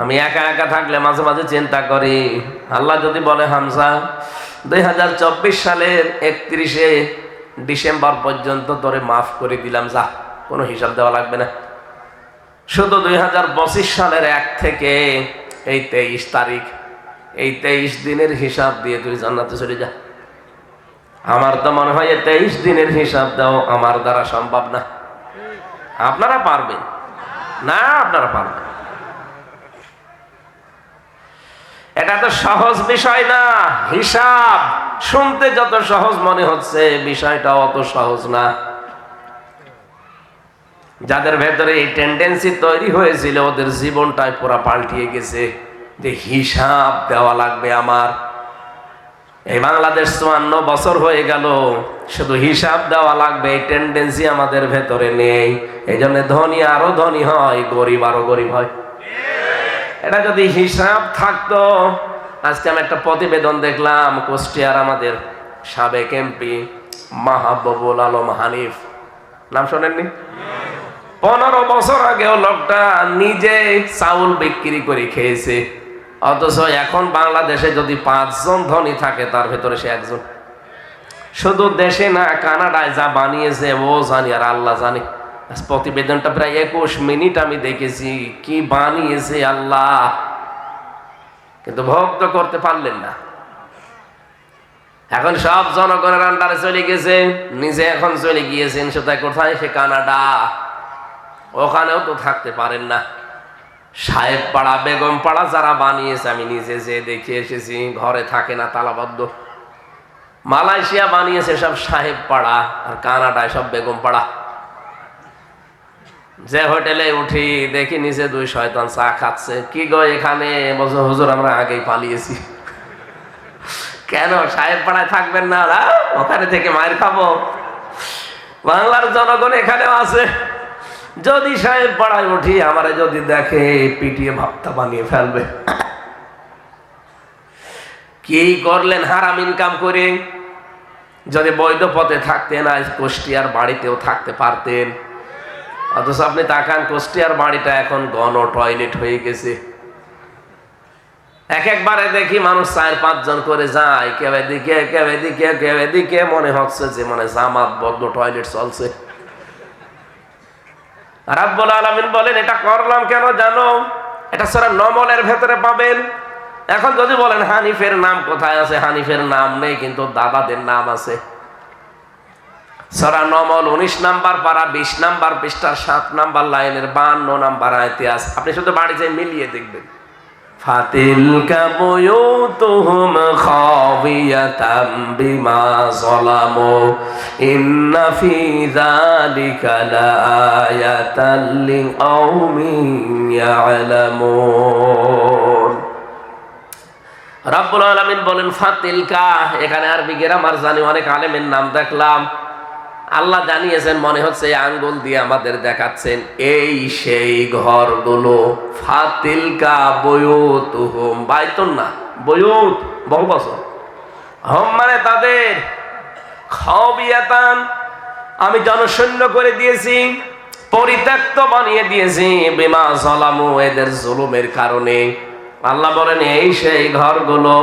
আমি একা একা থাকলে মাঝে মাঝে চিন্তা করি, আল্লাহ যদি বলে, হামজা 2024 সালের 31শে ডিসেম্বর পর্যন্ত তোরে মাফ করে দিলাম, যা, কোনো হিসাব দেওয়া লাগবে না, শুধু 2025 সালের 1 থেকে এই 23 তারিখ, এই 23 দিনের হিসাব দিয়ে তুই জান্নাতে চলে যা। আমার তো মনে হয় 23 দিনের হিসাব দাও আমার দ্বারা সম্ভব না। আপনারা পারবেন না? আপনারা পারবেন। এটা তো সহজ বিষয় না। হিসাব শুনতে যত সহজ মনে হচ্ছে, বিষয়টা অত সহজ না। যাদের ভেতরে এই টেন্ডেন্সি তৈরি হয়েছিল, ওদের জীবনটাই পুরো পাল্টিয়ে গেছে, যে হিসাব দেওয়া লাগবে আমার। এই বাংলাদেশ 54 বছর হয়ে গেল, শুধু হিসাব দেওয়া লাগবে এই টেন্ডেন্সি আমাদের ভেতরে নেই। এই জন্য ধনী আরো ধনী হয়, গরিব আরো গরিব হয়। এটা যদি হিসাব থাকতো, আজকে আমি একটা প্রতিবেদন দেখলাম, কুষ্টিয়ার আমাদের সাবেক এমপি মাহবুবুল আলম হানিফ, নাম শোনেননি? 15 বছর আগেও লোকটা নিজে চাউল বিক্রি করে খেয়েছে, অথচ এখন বাংলাদেশে যদি 5 জন ধনী থাকে তার ভেতরে সে একজন। শুধু দেশে না, কানাডায় যা বানিয়েছে ও জানি আর আল্লাহ জানি। প্রতিবেদনটা প্রায় 21 মিনিট আমি দেখেছি, কি বানিয়েছে আল্লাহ, কিন্তু ভোগ তো করতে পারলেন না। এখন সব জনগণের আন্ডারে চলে গেছে, নিজে এখন চলে গিয়েছেন সেটা কোথায়? সে কানাডা। ওখানেও তো থাকতে পারেন না। সাহেব পাড়া, বেগম পাড়া যারা বানিয়েছে আমি নিজে যে দেখে এসেছি, ঘরে থাকে না, তালাবদ্ধ। মালয়েশিয়া বানিয়েছে সব সাহেব পাড়া, আর কানাডায় সব বেগম পাড়া। যে হোটেলে উঠি দেখি নিচে 2 শয়তান চা খাচ্ছে। কি গো এখানে? বলছে হুজুর আমরা আগেই পালিয়েছি। কেন সাহেব পাড়ায় থাকবেন না? ওখানে থেকে মায়ের খাবো। বাংলার জনগণ এখানেও আছে। যদি সাহেব পাড়ায় উঠি, আমারে যদি দেখে পিটিয়ে ভক্তা বানিয়ে ফেলবে। কি করলেন হারাম ইনকাম করে? যদি বৈধ পথে থাকতেন আজ কুষ্টিয়ার বাড়িতেও থাকতে পারতেন। অথচ আপনি তাকান, কুষ্টিয়ার বাড়িটা এখন গণ টয়লেট হয়ে গেছে। একবারে দেখি মানুষ 4-5 জন করে যায়, কেউ এদিকে কেউ এদিকে কেউ এদিকে, মনে হচ্ছে যে মানে জামাত বদ্ধ টয়লেট চলছে। রাব্বুল আলামিন বলেন এটা করলাম কেন জানো? এটা সূরা নমলের ভেতরে পাবেন। এখন যদি বলেন হানিফের নাম কোথায় আছে, হানিফের নাম নেই, কিন্তু দাদাদের নাম আছে। সূরা নমল 19 নাম্বার পারা 20 নাম্বার পৃষ্ঠার 7 নাম্বার লাইনের 52 নাম্বার আয়াতে আছে। আপনি শুধু বাড়িতে মিলিয়ে দেখবেন। ফাতিলকা বুয়ুতুহুম খাবিয়াতাম বিমা যালামু ইন্না ফি যালিকা লাআয়াতাল লিকাউমিন ইয়ালামুন। রাব্বুল আলামিন বলেন ফাতিলকা, এখানে আরবি গ্রামার জানি, অনেক আলেমের নাম দেখলাম। আল্লাহ জানিয়েছেন, মনে হচ্ছে আঙ্গুল দিয়ে আমাদের দেখাচ্ছেন, এই সেই ঘরগুলো। ফাতিলকা বুয়ুতুহুম, বাইতুন না, বুয়ুত বহু বছর, হোম মানে তাদের, খাবিয়াতান আমি জনশূন্য করে দিয়েছি, পরিত্যক্ত বানিয়ে দিয়েছি, বিমা যালামু এদের জুলুমের কারণে। আল্লাহ বলেন এই সেই ঘরগুলো,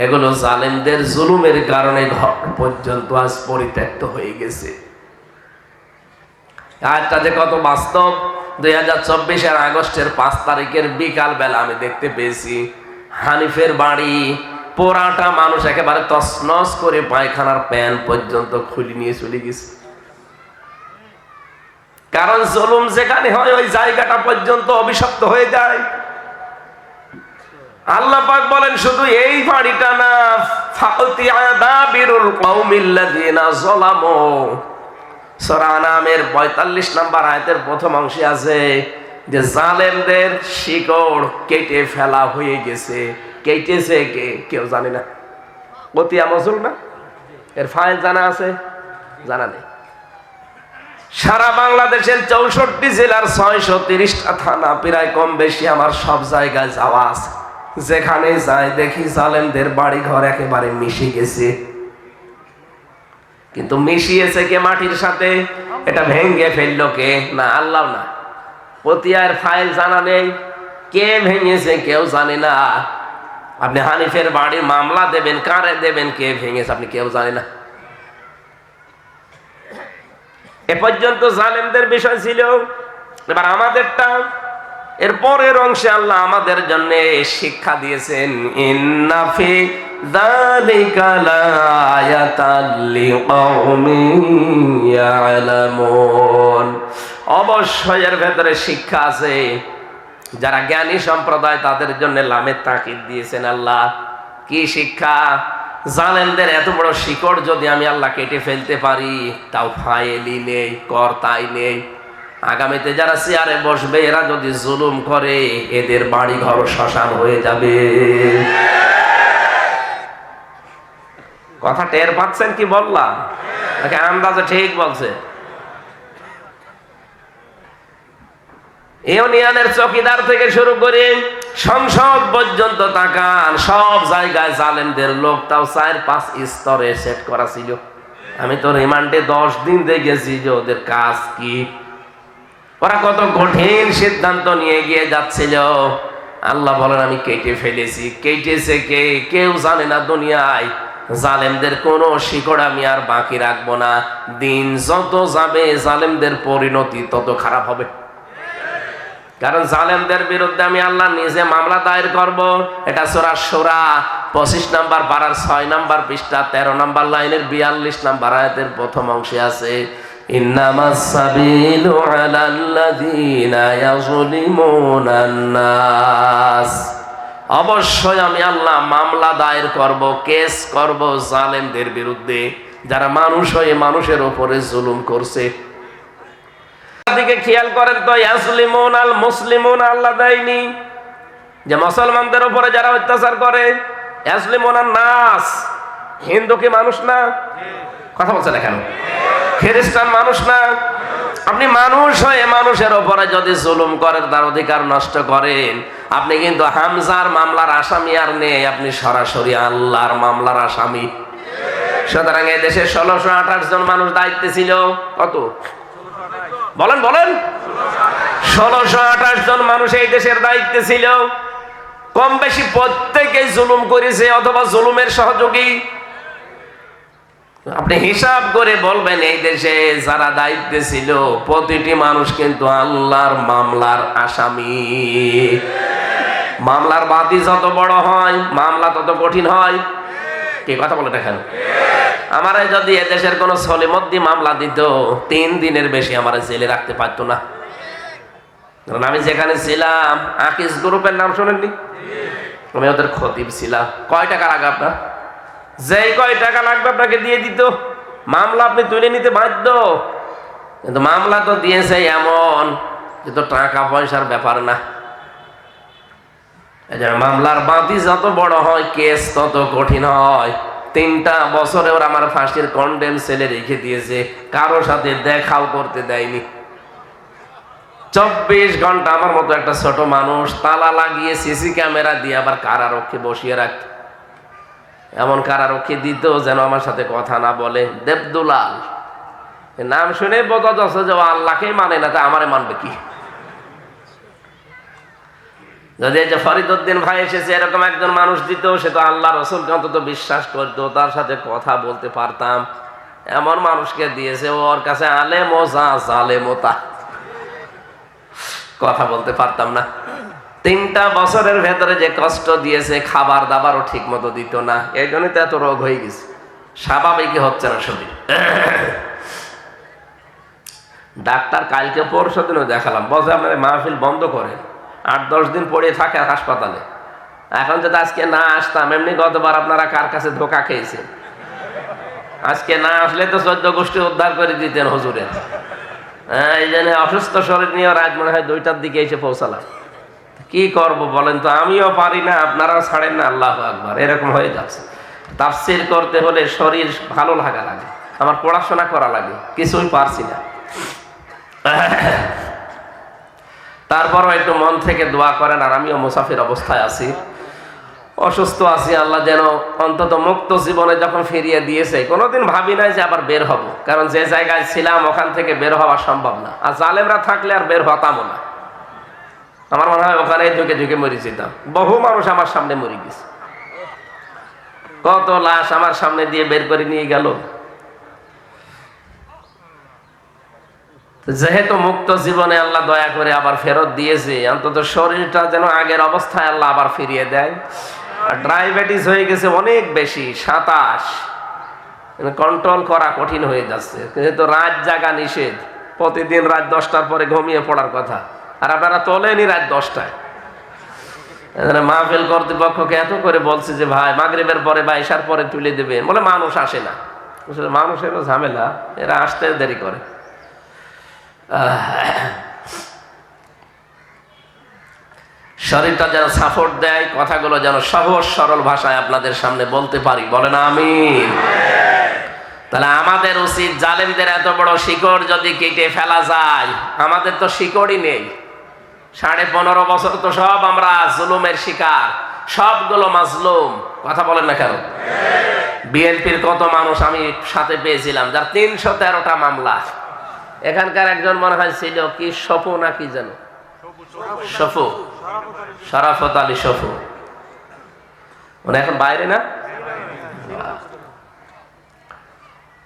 এগুলো জালেমদের জুলুমের কারণে ঘর পর্যন্ত আজ পরিত্যক্ত হয়ে গেছে। আজটা যে কত বাস্তব। 2024 আগস্টের 5 তারিখের বিকাল বেলা আমি দেখতে পেয়েছি হানিফের বাড়ি পোড়াটা মানুষ একেবারে তছনছ করে পায়খানার প্যান পর্যন্ত খুলে নিয়ে চলে গেছে। কারণ জুলুম যেখানে হয় ওই জায়গাটা পর্যন্ত অভিশপ্ত হয়ে যায়। আল্লাহ পাক বলেন শুধু এই বাড়িটা না, ফাকতি আযাবিরুল কওমিল্লাযিনা যালামু, সূরা আনামের 45 নম্বর আয়াতের প্রথম অংশে আছে যে জালেমদের শিকড় কেটে ফেলা হয়ে গেছে। কেটেছে কে? কেউ জানে না। কতিয়া মজুল না, এর ফাইল জানা আছে? জানা নেই। সারা বাংলাদেশের 64 জেলার 630টা থানা, প্রায় কম বেশি আমার সব জায়গায় যাওয়া আছে। যেখানে যায় দেখি জালেমদের বাড়ি ঘর একেবারে মিশে গেছে। কিন্তু মিশিয়েছে কে মাটির সাথে? এটা ভেঙে ফেললো কে? না, আল্লাহ না। পতিয়ার ফাইল জানা নেই, কে ভেঙেছে কেউ জানে না। আপনি হানিফের বাড়ির মামলা দেবেন, কারে দেবেন, কে ভেঙেছে আপনি কেউ জানে না। এ পর্যন্ত জালেমদের বিষয় ছিল। এবার আমাদেরটা, এর পরের অংশে আল্লাহ আমাদের জন্য শিক্ষা দিয়েছেন, ইন্না ফি যালিকা লাআয়াতাল লিকাউমিন ইয়ালামুন। অবশ্যই এর ভেতরে শিক্ষা আছে। যারা জ্ঞানী সম্প্রদায় তাদের জন্য লামের তাকিদ দিয়েছেন আল্লাহ। কি শিক্ষা? জালেমদের এত বড় শিকড় যদি আমি আল্লাহ কেটে ফেলতে পারি, তাও ফাইলই নেই, কর্তাই নেই। আগামীতে যারা চেয়ারে বসবে এরা যদি জুলুম করে, এদের বাড়ি ঘর শ্মশান হয়ে যাবে। কথা টের পাচ্ছেন কি বললাম? নাকি আন্দাজে ঠিক বলছে? ইউনিয়নের চৌকিদার থেকে শুরু করে সংসদ পর্যন্ত তাকান, সব জায়গায় জালেমদের লোক, তাও 4-5 স্তরে সেট করা ছিল। আমি তো রিমান্ডে 10 দিন দেখেছি যে ওদের কাজ কি, ওরা কত কঠিন সিদ্ধান্ত নিয়ে গিয়ে যাচ্ছিল। আল্লাহ বলেন আমি কেটে ফেলেছি। কেটেছে কে? কেউ জানে না দুনিয়ায়। জালেমদের কোন শিকড় আমি আর বাকি রাখবো না। দিন যত যাবে জালেমদের পরিণতি তত খারাপ হবে। কারণ জালেমদের বিরুদ্ধে আমি আল্লাহ নিজে মামলা দায়ের করব। এটা সূরা শূরা 25 নম্বর পারার 6 নম্বর পৃষ্ঠা 13 নম্বর লাইনের 42 নম্বর আয়াতের প্রথম অংশে আছে, ইন্নামাস সাবিলু আলাল্লাযীনা ইয়াযলিমুনান নাস। অবশ্যই আমি আল্লাহ মামলা দায়ের করব, কেস করব জালেমদের বিরুদ্ধে, যারা মানুষ হয়ে মানুষের উপরে জুলুম করছে। দিকে খেয়াল করেন তো, ইয়াসলিমুন আল মুসলিমুন আল্লাহ দেয়নি যে মুসলমানদের উপরে যারা অত্যাচার করে। ইয়াসলিমুন আন নাস, হিন্দু কি মানুষ না? কথা বলছেন না কেন? খ্রিস্টান মানুষ না? আপনি মানুষ হয়ে মানুষের উপরে যদি জুলুম করেন, তার অধিকার নষ্ট করেন, আপনি কিন্তু হামজার মামলার আসামি আর নেই, আপনি সরাসরি আল্লাহর মামলার আসামি। সুতরাং এই দেশে 1628 জন মানুষ দায়িত্বে ছিল। কত বলেন বলেন? 1628 জন মানুষ এই দেশের দায়িত্বে ছিল। কম বেশি প্রত্যেকেই জুলুম করেছে অথবা জুলুমের সহযোগী। আপনি হিসাব করে বলবেন এই দেশে যারা দায়িত্বে ছিল প্রতিটি মানুষ কিন্তু আল্লাহর মামলার আসামি। মামলার বাদী যত বড় হয় মামলা তত কঠিন হয়। কি কথা বলে দেখেন? আমারে যদি এদেশের কোন সলিমদ্দি মামলা দিত, 3 দিনের বেশি আমার জেলে রাখতে পারতো না। কারণ আমি যেখানে ছিলাম, আকিস গ্রুপের নাম শোনেননি? আমি ওদের খতিব ছিলাম। কয় টাকা লাগে আপনার? যেই কয় টাকা লাগবে আপনাকে দিয়ে দিত, মামলা আপনি তুলে নিতে বাধ্য। কিন্তু মামলা তো দিয়েছে এমন কিন্তু টাকা পয়সার ব্যাপার না। মামলার বাতি যত বড় হয় কেস তত কঠিন হয়। 3টা বছরে ওরা আমার ফাঁসির কন্ডেম সেলে রেখে দিয়েছে, কারো সাথে দেখাও করতে দেয়নি। 24 ঘন্টা আমার মতো একটা ছোট মানুষ তালা লাগিয়ে সিসি ক্যামেরা দিয়ে আবার কারারক্ষী বসিয়ে রাখত। এমন কারারক্ষী দিত যেন আমার সাথে কথা না বলে। দেবদুলাল নাম শুনে বোঝা যাচ্ছে যে আল্লাহকেই মানে না, তা আমারে মানবে কি? যদি এই যে ফরিদউদ্দিন ভাই এসেছে এরকম একজন মানুষ দিত, সে তো আল্লাহ রসুলকে অন্তত বিশ্বাস করতো, তার সাথে কথা বলতে পারতাম। এমন মানুষকে দিয়েছে, ওর কাছে আলেম ও জালেমতা, কথা বলতে পারতাম না। 3টা বছরের ভেতরে যে কষ্ট দিয়েছে, খাবার দাবারও ঠিক মতো দিত না। এই জন্যই তো এত রোগ হয়ে গেছে, স্বাভাবিক হচ্ছে না শরীর। ডাক্তার কালকে পরশু দিনও দেখালাম, বলছে আপনার মাহফিল বন্ধ করে 8-10 দিন পড়ে থাকে হাসপাতালে। এখন যদি আজকে না আসতাম, এমনি গতবার আপনারা কার কাছে ধোকা খেয়েছেন। আজকে না আসলে তো 14 গোষ্ঠী উদ্ধার করে দিতেন হুজুরের। এই জন্য অসুস্থ শরীর নিয়ে রাত মনে হয় 2টার দিকে এসে পৌঁছালাম। কি করব বলেন তো? আমিও পারি না, আপনারাও ছাড়েন না। আল্লাহু আকবার, এরকম হয়ে যাচ্ছে। তাফসীর করতে হলে শরীর ভালো লাগা লাগে, আমার পড়াশোনা করা লাগে, কিছুই পারছি না। তারপরও একটু মন থেকে দোয়া করেন। আর আমিও মুসাফির অবস্থায় আছি, অসুস্থ আছি। আল্লাহ যেন অন্তত মুক্ত জীবনে যখন ফিরিয়ে দিয়েছে, কোনোদিন ভাবি নাই যে আবার বের হব। কারণ যে জায়গায় ছিলাম ওখান থেকে বের হওয়া সম্ভব না। আর জালেমরা থাকলে আর বের হতামও না। আমার মনে হয় ওখানে ঢুকে ঢুকে মরে যেতাম। বহু মানুষ আমার সামনে মরে গেছে, কত লাশ আমার সামনে দিয়ে বের করে নিয়ে গেল। যেহেতু মুক্ত জীবনে আল্লাহ দয়া করে আবার ফেরত দিয়েছে, অন্তত শরীরটা যেন আগের অবস্থায় আল্লাহ আবার ফিরিয়ে দেয়। আর ডায়াবেটিস হয়ে গেছে অনেক বেশি, 27। কন্ট্রোল করা কঠিন হয়ে যাচ্ছে। যেহেতু রাত জাগা নিষেধ, প্রতিদিন রাত 10টার পরে ঘুমিয়ে পড়ার কথা, আর আপনারা তোলেনি রাত 10টায়। মাহফিল কর্তৃপক্ষকে এত করে বলছে যে ভাই মাগরিবের পরে বা ইশার পরে তুলে দেবে, বলে মানুষ আসে না। মানুষেরও ঝামেলা, এরা আসতে দেরি করে। শরীরটা যেন সাপোর্ট দেয়, কথাগুলো যেন সহজ সরল ভাষায় আপনাদের সামনে বলতে পারি। বলেন আমিন। তাহলে আমাদের উচিত জালেমদের এত বড় শিকড় যদি কেটে ফেলা যায়। আমাদের তো শিকড়ই নেই। 15.5 বছর তো সব আমরা জুলুমের শিকার, সবগুলো মাজলুম। কথা বলেন না কেন? বিএনপির কত মানুষ আমি সাথে পেয়েছিলাম যার 313টা মামলা। এখানকার একজন মনে হয় ছিল কি সফু না কি যেন, সফু, শরাফত আলী সফু, মানে এখন বাইরে না।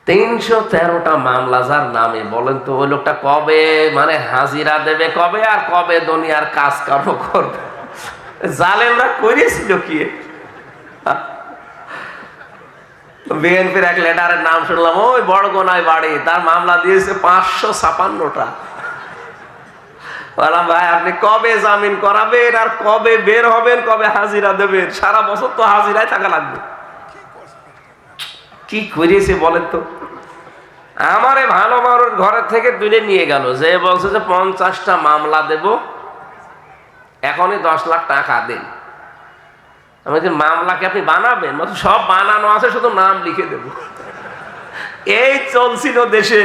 313টা মামলা যার নামে, বলেন তো ওই লোকটা কবে মানে হাজিরা দেবে কবে, আর কবে দুনিয়ার কাজ কর্ম করবে? জালেমরা করেছিল কি? বিএনপির এক লেটারের নাম শুনলাম, ওই বড়গোনায় বাড়ি, তার মামলা দিয়েছে 556টা। বললাম ভাই আপনি কবে জামিন করাবেন আর কবে বের হবেন, কবে হাজিরা দেবেন? সারা বছর তো হাজিরায় থাকা লাগবে। কি করেছে বলেন তো? আমারে ভালো মানুষ ঘরের থেকে তুলে নিয়ে গেল, যে বলছে যে 50টা মামলা দেব, এখনই 10 লাখ টাকা দেন। আমি যে মামলাকে আপনি বানাবেন? সব বানানো আছে, শুধু নাম লিখে দেব। এই চলছিল দেশে।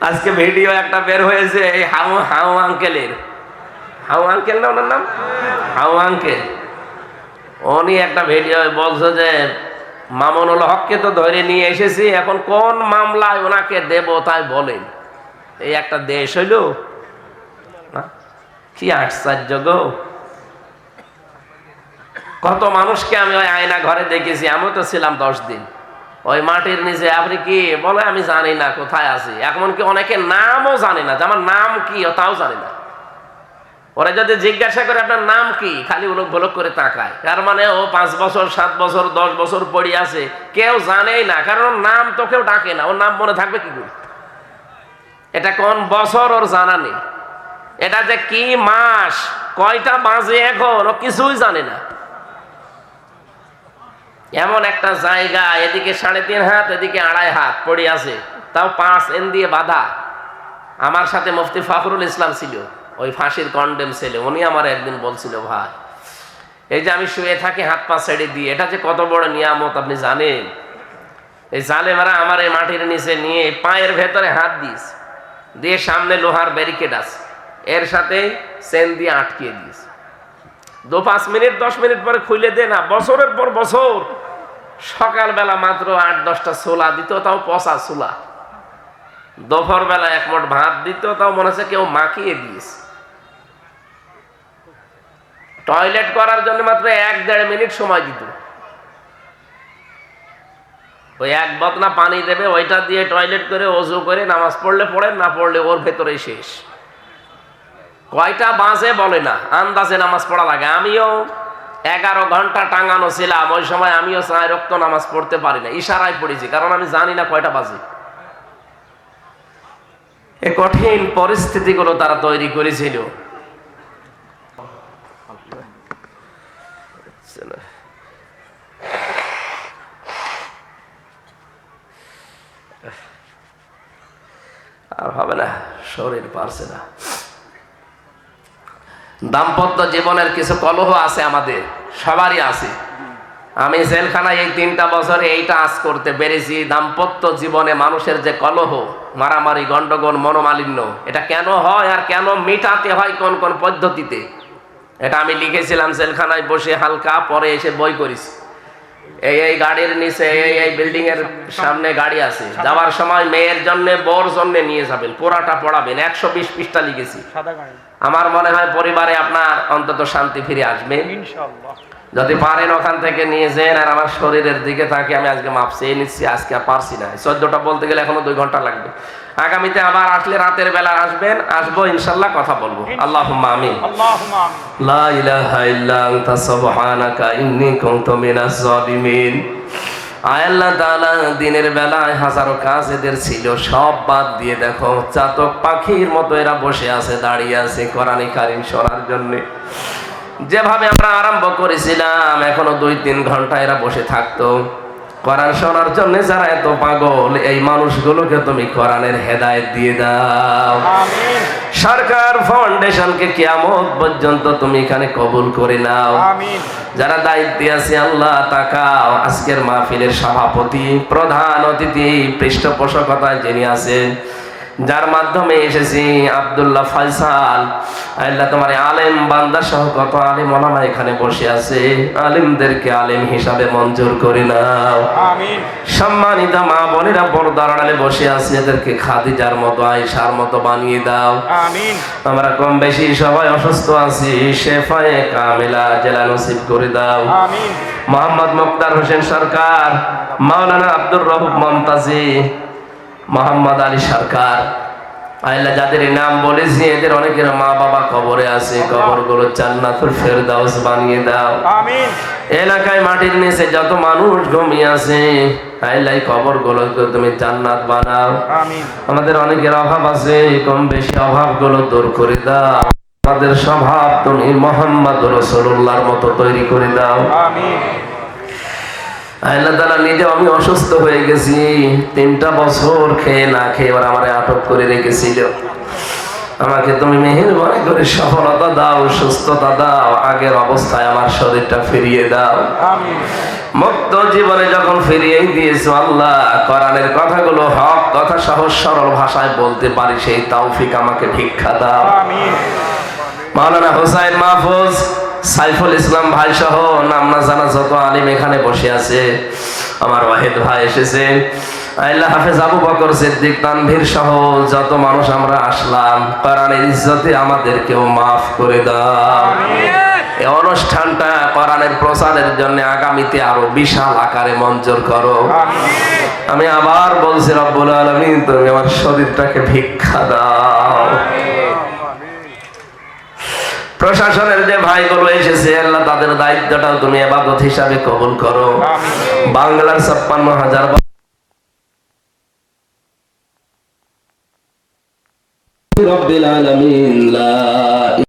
আজকে ভিডিও একটা বের হয়েছে এই হাউ আঙ্কেলের, হাউ আঙ্কেল না ওনার নাম, হাউ আঙ্কেল। উনি একটা ভিডিও বলছে যে মামুনুল হককে তো ধরে নিয়ে এসেছি, এখন কোন মামলায় ওনাকে দেব তাই বলেন। এই একটা দেশ হইল, কি আশ্চর্য গো। কত মানুষকে আমি ওই আয়না ঘরে দেখেছি, আমিও তো ছিলাম 10 দিন ওই মাটির নিচে। আপনি কি বলে? আমি জানি না কোথায় আছি। এমনকি অনেকে নামও জানে না, যে আমার নাম কি তাও জানে না। ওরা যদি জিজ্ঞাসা করে আপনার নাম কি, খালি উলক ভলক করে তাকায়। তার মানে ও 5 বছর 7 বছর 10 বছর পড়ে আছে, কেউ জানেই না। কারণ ওর নাম তো কেউ ডাকে না, ওর নাম মনে থাকবে কি করে? এটা কোন বছর ওর জানা নেই, এটা যে কি মাস, কয়টা বাজে এখন, ও কিছুই জানে না। এমন একটা জায়গা, এদিকে 3.5 হাত, এদিকে 2.5 হাত পড়ে আছে, তাও 5 এন দিয়ে বাঁধা। আমার সাথে মুফতি ফখরুল ইসলাম ছিল, ওই ফাঁসির কন্ডেম ছেলে। উনি আমার একদিন বলছিল, ভাই এই যে আমি শুয়ে থাকি হাত পা ছেড়ে দিয়ে, এটা যে কত বড় নিয়ামত আপনি জানেন? এই জালেমারা আমার এই মাটির নিচে নিয়ে পায়ের ভেতরে হাত দিস দিয়ে, সামনে লোহার ব্যারিকেড আছে, এর সাথে চেন দিয়ে আটকিয়ে দিস। 2-5 মিনিট 10 মিনিট পরে খুলে দে না, বছরের পর বছর। সকালবেলা মাত্র 8-10টা ছোলা দিত, তাও পচা ছোলা। দুপুর বেলা 1 মুঠ ভাত দিত, তাও মনে হচ্ছে কেউ মাখিয়ে দিস। টয়লেট করার জন্য মাত্র 1-1.5 মিনিট সময় দিত। ওই 1 বতনা পানি দেবে, ওইটা দিয়ে টয়লেট করে ওযু করে নামাজ পড়লে পড়েন, না পড়লে ওর ভেতরেই শেষ। কয়টা বাজে বলে না, আন্দাজে নামাজ পড়া লাগে। আমিও 11 ঘন্টা টাঙানো ছিলাম, ওই সময় আমিও 4 ওয়াক্ত নামাজ পড়তে পারি না, ইশারায় পড়েছি, কারণ আমি জানি না কয়টা বাজে। এই কঠিন পরিস্থিতিগুলো তারা তৈরি করেছিল। আর হবে না, শরীর পারছে না। দাম্পত্য জীবনের কিছু কলহ আছে, আমাদের সবারই আছে। আমি জেলখানায় এই 3টা বছরে এইটা আজ করতে পেরেছি। দাম্পত্য জীবনে মানুষের যে কলহ, মারামারি, গন্ডগোল, মনোমালিন্য, এটা কেন হয় আর কেন মেটাতে হয় কোন কোন পদ্ধতিতে, এটা আমি লিখেছিলাম জেলখানায় বসে হালকা। পরে এসে বই করেছি। এই গাড়ির নিচে, এই বিল্ডিং এর সামনে গাড়ি আছে, যাওয়ার সময় মেয়ের জন্য বর জন্য নিয়ে যাবেন, পোড়াটা পড়াবেন। 120 পৃষ্ঠা লিখেছি। আমার মনে হয় পরিবারে আপনার অন্তত শান্তি ফিরে আসবে ইনশাআল্লাহ। যদি পারেন ওখান থেকে নিয়ে যান। আর আমার শরীরের দিকে তাকে আমি আজকে মাপ চেয়ে নিচ্ছি, আজকে আর পারছি না। 14টা বলতে গেলে এখনো 2 ঘন্টা লাগবে। আগামীতে আবার আসলে রাতের বেলা আসবেন, আসবো ইনশাআল্লাহ, কথা বলবো। আল্লাহুম্মা আমিন। আল্লাহুম্মা আমিন। লা ইলাহা ইল্লা আনতা সুবহানাকা ইন্নী কুনতু মিনাজ জালিমিন। আয় আল্লাহ তাআলা, দিনের বেলায় হাজারো কাজ এদের ছিল, সব বাদ দিয়ে দেখো চাতক পাখির মতো এরা বসে আছে, দাঁড়িয়ে আছে কোরআনে কারীম শোনার জন্য। যেভাবে আমরা আরম্ভ করেছিলাম, এখনো 2-3 ঘন্টা এরা বসে থাকতো। কোরআন শোনার জন্য যারা এত পাগল, এই মানুষগুলোকে তুমি কোরআনের হেদায়েত দিয়ে দাও। আমিন। সরকার ফাউন্ডেশনকে কিয়ামত পর্যন্ত তুমি এখানে কবুল করে নাও। আমিন। যারা দায়িত্বে আছে আল্লাহ তাকাও। আজকের মাহফিলের সভাপতি, প্রধান অতিথি, পৃষ্ঠপোষকতায় যিনি আছেন, যার মাধ্যমে এসেছি, আব্দুল্লাহ ফয়সাল, আল্লাহ তোমার আলেম বান্দা সহ কত আলেম ওলামা এখানে বসে আছে, আলেমদেরকে আলেম হিসাবে মঞ্জুর করে নাও। আমিন। সম্মানিত মা বোনেরা পর্দার আড়ালে বসে আছে, এদেরকে খাদিজার মতো, আয়েশার মতো বানিয়ে দাও। আমিন। আমরা কম বেশি সবাই অসুস্থ আছি, শেফায়ে কামিলা জেলা নসিব করে দাও। আমিন। মোহাম্মদ মুক্তার হোসেন সরকার, মাওলানা আব্দুর রউফ মমতাজি, মোহাম্মদ আলী সরকার, আল্লাহ যাদের নাম বলেছি এদের অনেকের মা বাবা কবরে আছে, কবরগুলো জান্নাতুল ফেরদাউস বানিয়ে দাও। আমিন। এলাকায় মাটির নিচে যত মানুষ ঘুমিয়ে আছে, আল্লাহ কবরগুলোকে তুমি জান্নাত বানাও। আমিন। আমাদের অনেকের অভাব আছে, কম বেশি অভাবগুলো দূর করে দাও। আমাদের স্বভাব তুমি মুহাম্মদ রাসূলুল্লাহর মতো তৈরি করে দাও। আমিন। আল্লাহ তাআলা নিজে, আমি অসুস্থ হয়ে গেছি, 3টা বছর খেয়ে না খেয়ে ওরা আমারে আটক করে রেখেছিল। আমাকে তুমি মেহেরবানি করে সফলতা দাও, সুস্থতা দাও, আগের অবস্থায় আমার শরীরটা ফিরিয়ে দাও। আমিন। মুক্ত জীবনে যখন ফিরিয়েই দিয়েছো আল্লাহ, কোরআনের কথাগুলো হক কথা সহজ সরল ভাষায় বলতে পারি, সেই তৌফিক আমাকে ভিক্ষা দাও। আমিন। মাওলানা হোসাইন মাহফুজ, সাইফুল ইসলাম ভাই সহ নাম না জানা যত আলিম এখানে বসে আছে, আমার ওয়াহিদ ভাই এসেছে, আল্লাহ হাফেজ আবু বকর সিদ্দিক তানভীর সহ যত মানুষ আমরা আসলাম, কোরআনের ইজ্জতে আমাদেরকেও মাফ করে দাও। এই অনুষ্ঠানটা কোরআনের প্রচারের জন্য আগামীতে আরো বিশাল আকারে মঞ্জুর করো। আমি আবার বলছি, রব্বুল আলামিন তুমি আমার শরীরটাকে ভিক্ষা দাও। প্রশাসনের যে ভাইগুলো এসেছে আল্লাহ, তাদের দায়িত্বটাও তুমি ইবাদত হিসাবে কবুল করো। বাংলার 56,000 রব্বিল আলামিন।